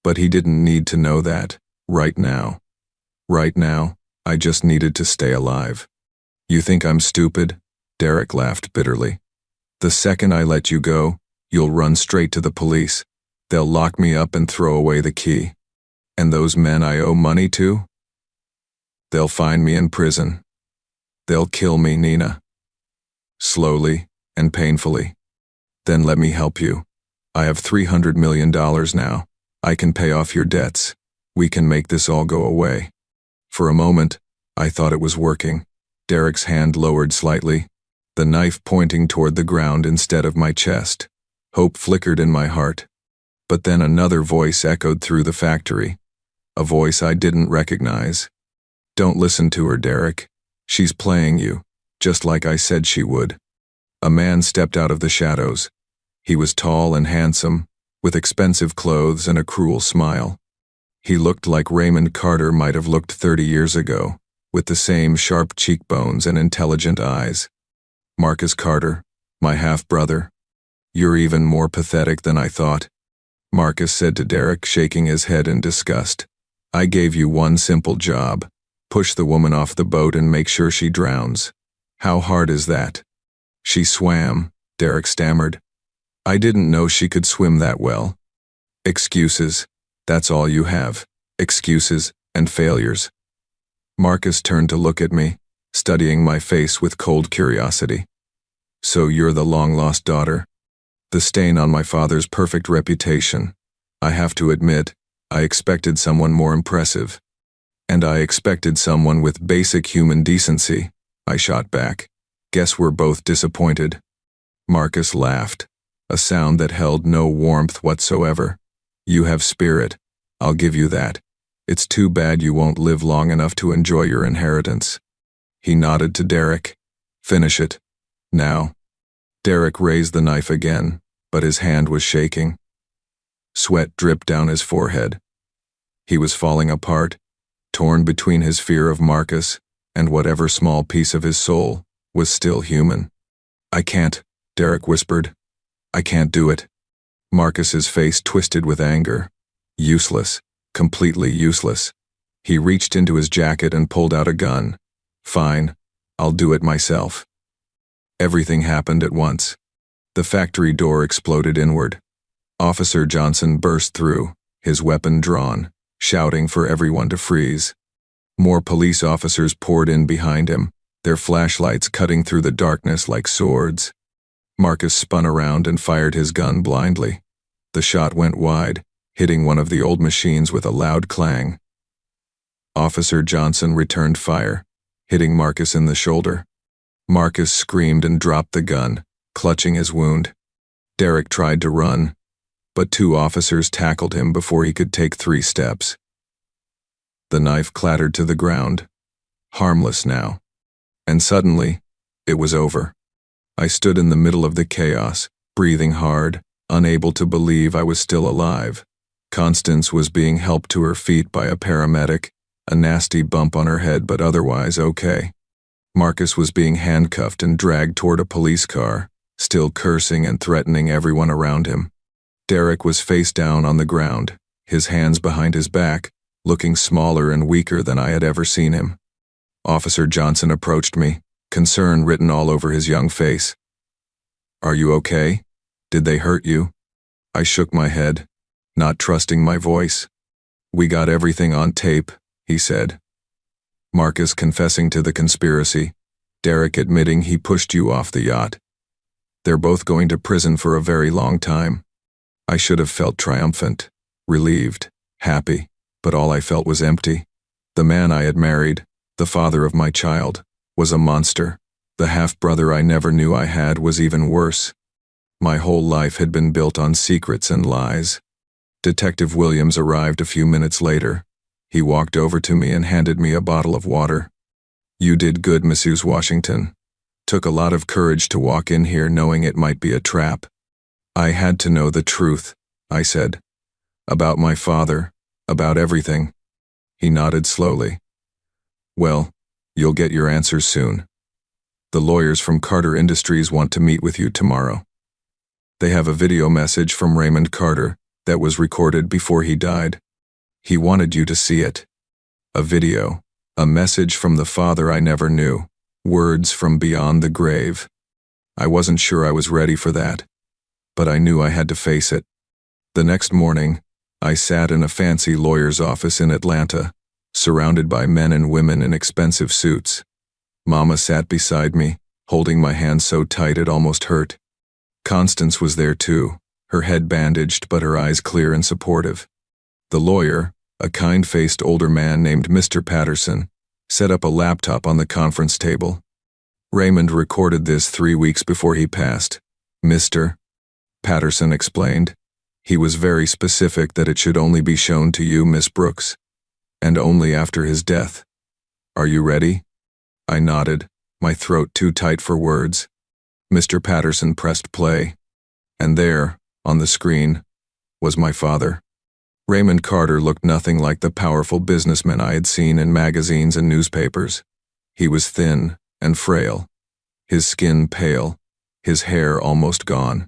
But he didn't need to know that, right now. Right now, I just needed to stay alive. "You think I'm stupid?" Derek laughed bitterly. "The second I let you go, you'll run straight to the police. They'll lock me up and throw away the key. And those men I owe money to? They'll find me in prison. They'll kill me, Nina. Slowly and painfully. Then let me help you. I have $300 million now. I can pay off your debts. We can make this all go away." For a moment, I thought it was working. Derek's hand lowered slightly, the knife pointing toward the ground instead of my chest. Hope flickered in my heart. But then another voice echoed through the factory, a voice I didn't recognize. "Don't listen to her, Derek. She's playing you, just like I said she would." A man stepped out of the shadows. He was tall and handsome, with expensive clothes and a cruel smile. He looked like Raymond Carter might have looked 30 years ago, with the same sharp cheekbones and intelligent eyes. "Marcus Carter, my half-brother. You're even more pathetic than I thought." Marcus said to Derek, shaking his head in disgust. I gave you one simple job. Push the woman off the boat and make sure she drowns. How hard is that? She swam, Derek stammered. I didn't know she could swim that well. Excuses. That's all you have. Excuses and failures. Marcus turned to look at me, studying my face with cold curiosity. So you're the long-lost daughter? The stain on my father's perfect reputation. I have to admit, I expected someone more impressive. And I expected someone with basic human decency, I shot back. Guess we're both disappointed. Marcus laughed, a sound that held no warmth whatsoever. You have spirit, I'll give you that. It's too bad you won't live long enough to enjoy your inheritance. He nodded to Derek. Finish it. Now. Derek raised the knife again, but his hand was shaking. Sweat dripped down his forehead. He was falling apart, torn between his fear of Marcus and whatever small piece of his soul was still human. I can't, Derek whispered. I can't do it. Marcus's face twisted with anger. Useless, completely useless. He reached into his jacket and pulled out a gun. Fine, I'll do it myself. Everything happened at once. The factory door exploded inward. Officer Johnson burst through, his weapon drawn, shouting for everyone to freeze. More police officers poured in behind him, their flashlights cutting through the darkness like swords. Marcus spun around and fired his gun blindly. The shot went wide, hitting one of the old machines with a loud clang. Officer Johnson returned fire, hitting Marcus in the shoulder. Marcus screamed and dropped the gun, clutching his wound. Derek tried to run, but 2 officers tackled him before he could take 3 steps. The knife clattered to the ground, harmless now. And suddenly, it was over. I stood in the middle of the chaos, breathing hard, unable to believe I was still alive. Constance was being helped to her feet by a paramedic, a nasty bump on her head but otherwise okay. Marcus was being handcuffed and dragged toward a police car, still cursing and threatening everyone around him. Derek was face down on the ground, his hands behind his back, looking smaller and weaker than I had ever seen him. Officer Johnson approached me, concern written all over his young face. Are you okay? Did they hurt you? I shook my head, not trusting my voice. We got everything on tape, he said. Marcus confessing to the conspiracy, Derek admitting he pushed you off the yacht. They're both going to prison for a very long time. I should have felt triumphant, relieved, happy, but all I felt was empty. The man I had married, the father of my child, was a monster. The half-brother I never knew I had was even worse. My whole life had been built on secrets and lies. Detective Williams arrived a few minutes later. He walked over to me and handed me a bottle of water. You did good, Mrs. Washington. Took a lot of courage to walk in here knowing it might be a trap. I had to know the truth, I said. About my father, about everything. He nodded slowly. Well, you'll get your answers soon. The lawyers from Carter Industries want to meet with you tomorrow. They have a video message from Raymond Carter that was recorded before he died. He wanted you to see it. A video, a message from the father I never knew, words from beyond the grave. I wasn't sure I was ready for that, but I knew I had to face it. The next morning, I sat in a fancy lawyer's office in Atlanta, surrounded by men and women in expensive suits. Mama sat beside me, holding my hand so tight it almost hurt. Constance was there too, her head bandaged but her eyes clear and supportive. The lawyer, a kind-faced older man named Mr. Patterson, set up a laptop on the conference table. Raymond recorded this 3 weeks before he passed. Mr. Patterson explained. He was very specific that it should only be shown to you, Miss Brooks, and only after his death. Are you ready? I nodded, my throat too tight for words. Mr. Patterson pressed play, and there, on the screen, was my father. Raymond Carter looked nothing like the powerful businessman I had seen in magazines and newspapers. He was thin and frail, his skin pale, his hair almost gone,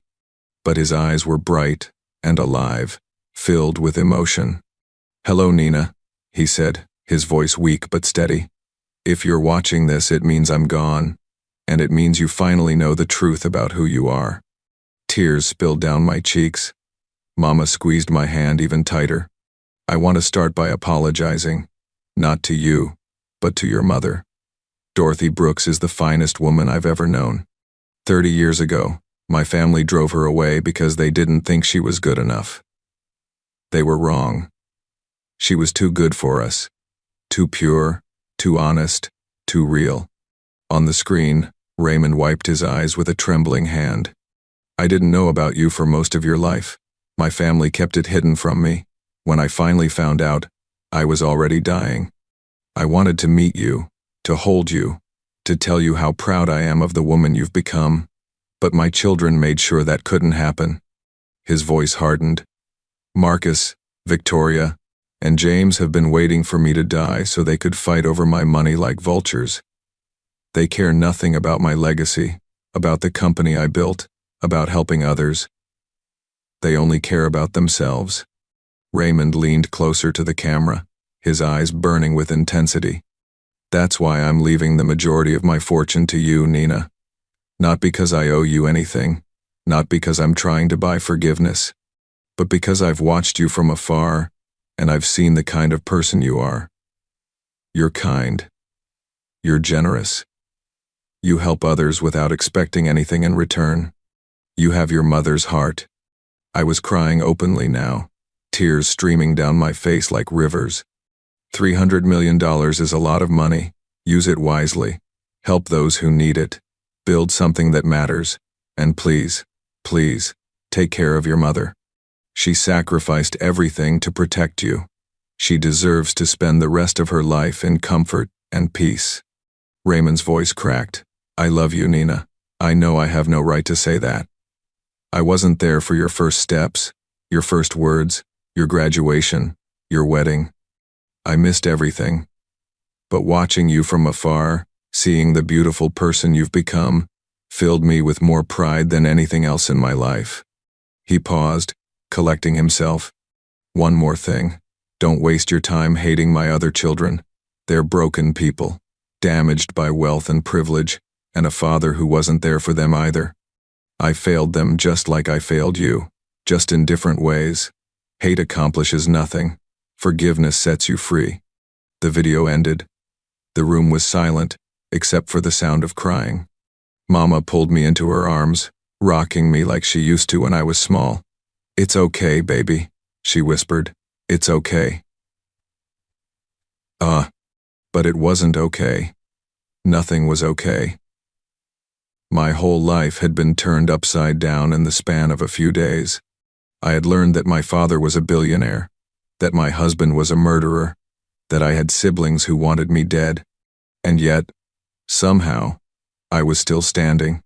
but his eyes were bright and alive, filled with emotion. "Hello, Nina," he said, his voice weak but steady. "If you're watching this, it means I'm gone, and it means you finally know the truth about who you are." Tears spilled down my cheeks. Mama squeezed my hand even tighter. "I want to start by apologizing, not to you, but to your mother. Dorothy Brooks is the finest woman I've ever known. 30 years ago, my family drove her away because they didn't think she was good enough. They were wrong. She was too good for us. Too pure, too honest, too real." On the screen, Raymond wiped his eyes with a trembling hand. "I didn't know about you for most of your life. My family kept it hidden from me. When I finally found out, I was already dying. I wanted to meet you, to hold you, to tell you how proud I am of the woman you've become, but my children made sure that couldn't happen." His voice hardened. "Marcus, Victoria, and James have been waiting for me to die so they could fight over my money like vultures. They care nothing about my legacy, about the company I built, about helping others. They only care about themselves." Raymond leaned closer to the camera, his eyes burning with intensity. "That's why I'm leaving the majority of my fortune to you, Nina. Not because I owe you anything, not because I'm trying to buy forgiveness, but because I've watched you from afar, and I've seen the kind of person you are. You're kind. You're generous. You help others without expecting anything in return. You have your mother's heart." I was crying openly now, tears streaming down my face like rivers. $300 million is a lot of money. Use it wisely. Help those who need it. Build something that matters. And please, please, take care of your mother. She sacrificed everything to protect you. She deserves to spend the rest of her life in comfort and peace." Raymond's voice cracked. "I love you, Nina. I know I have no right to say that. I wasn't there for your first steps, your first words, your graduation, your wedding. I missed everything. But watching you from afar, seeing the beautiful person you've become, filled me with more pride than anything else in my life." He paused, collecting himself. "One more thing. Don't waste your time hating my other children. They're broken people, damaged by wealth and privilege, and a father who wasn't there for them either. I failed them just like I failed you, just in different ways. Hate accomplishes nothing. Forgiveness sets you free." The video ended. The room was silent, except for the sound of crying. Mama pulled me into her arms, rocking me like she used to when I was small. "It's okay, baby," she whispered. "It's okay." But it wasn't okay. Nothing was okay. My whole life had been turned upside down in the span of a few days. I had learned that my father was a billionaire, that my husband was a murderer, that I had siblings who wanted me dead. And yet, somehow, I was still standing.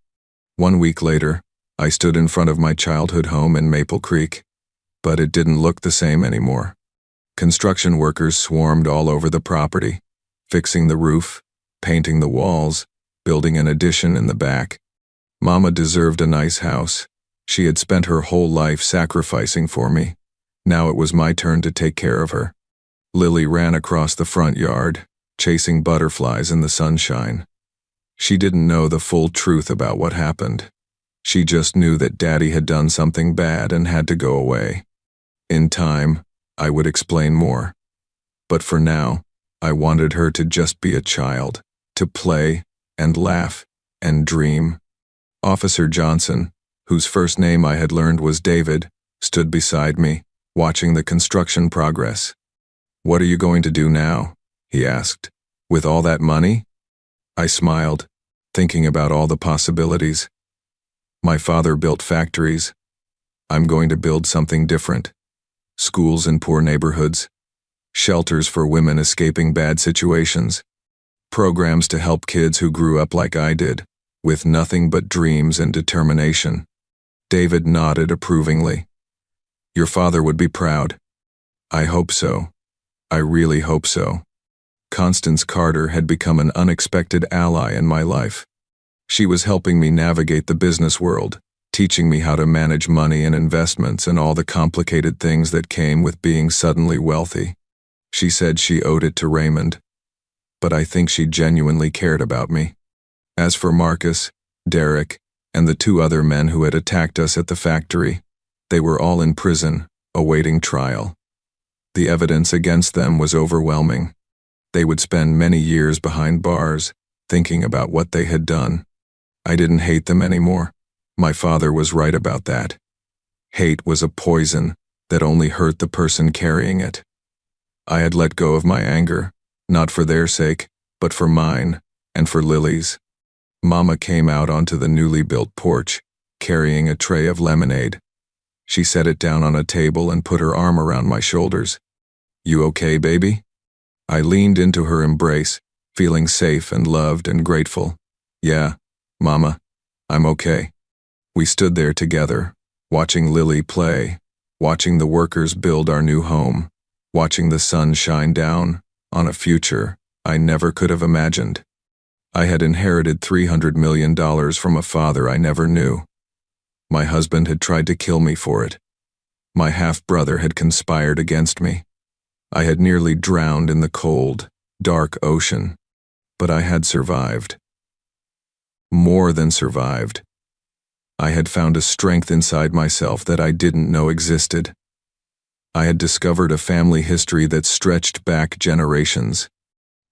1 week later, I stood in front of my childhood home in Maple Creek, but it didn't look the same anymore. Construction workers swarmed all over the property, fixing the roof, painting the walls, building an addition in the back. Mama deserved a nice house. She had spent her whole life sacrificing for me. Now it was my turn to take care of her. Lily ran across the front yard, chasing butterflies in the sunshine. She didn't know the full truth about what happened. She just knew that Daddy had done something bad and had to go away. In time, I would explain more. But for now, I wanted her to just be a child, to play and laugh and dream. Officer Johnson, whose first name I had learned was David, stood beside me, watching the construction progress. "What are you going to do now?" he asked. "With all that money?" I smiled, thinking about all the possibilities. My father built factories. I'm going to build something different. Schools in poor neighborhoods, shelters for women escaping bad situations, programs to help kids who grew up like I did, with nothing but dreams and determination. David nodded approvingly. "Your father would be proud." "I hope so. I really hope so." Constance Carter had become an unexpected ally in my life. She was helping me navigate the business world, teaching me how to manage money and investments and all the complicated things that came with being suddenly wealthy. She said she owed it to Raymond, but I think she genuinely cared about me. As for Marcus, Derek, and the 2 other men who had attacked us at the factory, they were all in prison, awaiting trial. The evidence against them was overwhelming. They would spend many years behind bars, thinking about what they had done. I didn't hate them anymore. My father was right about that. Hate was a poison that only hurt the person carrying it. I had let go of my anger, not for their sake, but for mine, and for Lily's. Mama came out onto the newly built porch, carrying a tray of lemonade. She set it down on a table and put her arm around my shoulders. "You okay, baby?" I leaned into her embrace, feeling safe and loved and grateful. "Yeah, Mama, I'm okay." We stood there together, watching Lily play, watching the workers build our new home, watching the sun shine down on a future I never could have imagined. I had inherited $300 million from a father I never knew. My husband had tried to kill me for it. My half-brother had conspired against me. I had nearly drowned in the cold, dark ocean, but I had survived. More than survived. I had found a strength inside myself that I didn't know existed. I had discovered a family history that stretched back generations.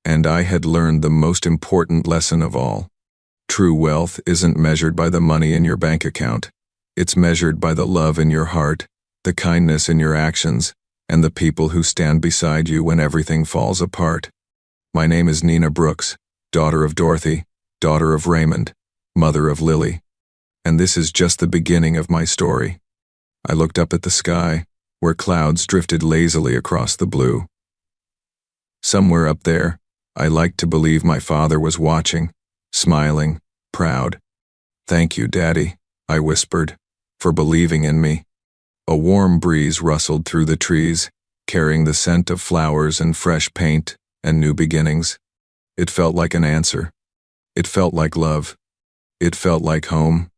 And I had learned the most important lesson of all. True wealth isn't measured by the money in your bank account. It's measured by the love in your heart, the kindness in your actions, and the people who stand beside you when everything falls apart. My name is Nina Brooks, daughter of Dorothy, daughter of Raymond, mother of Lily. And this is just the beginning of my story. I looked up at the sky, where clouds drifted lazily across the blue. Somewhere up there, I liked to believe my father was watching, smiling, proud. "Thank you, Daddy," I whispered, "for believing in me." A warm breeze rustled through the trees, carrying the scent of flowers and fresh paint and new beginnings. It felt like an answer. It felt like love. It felt like home.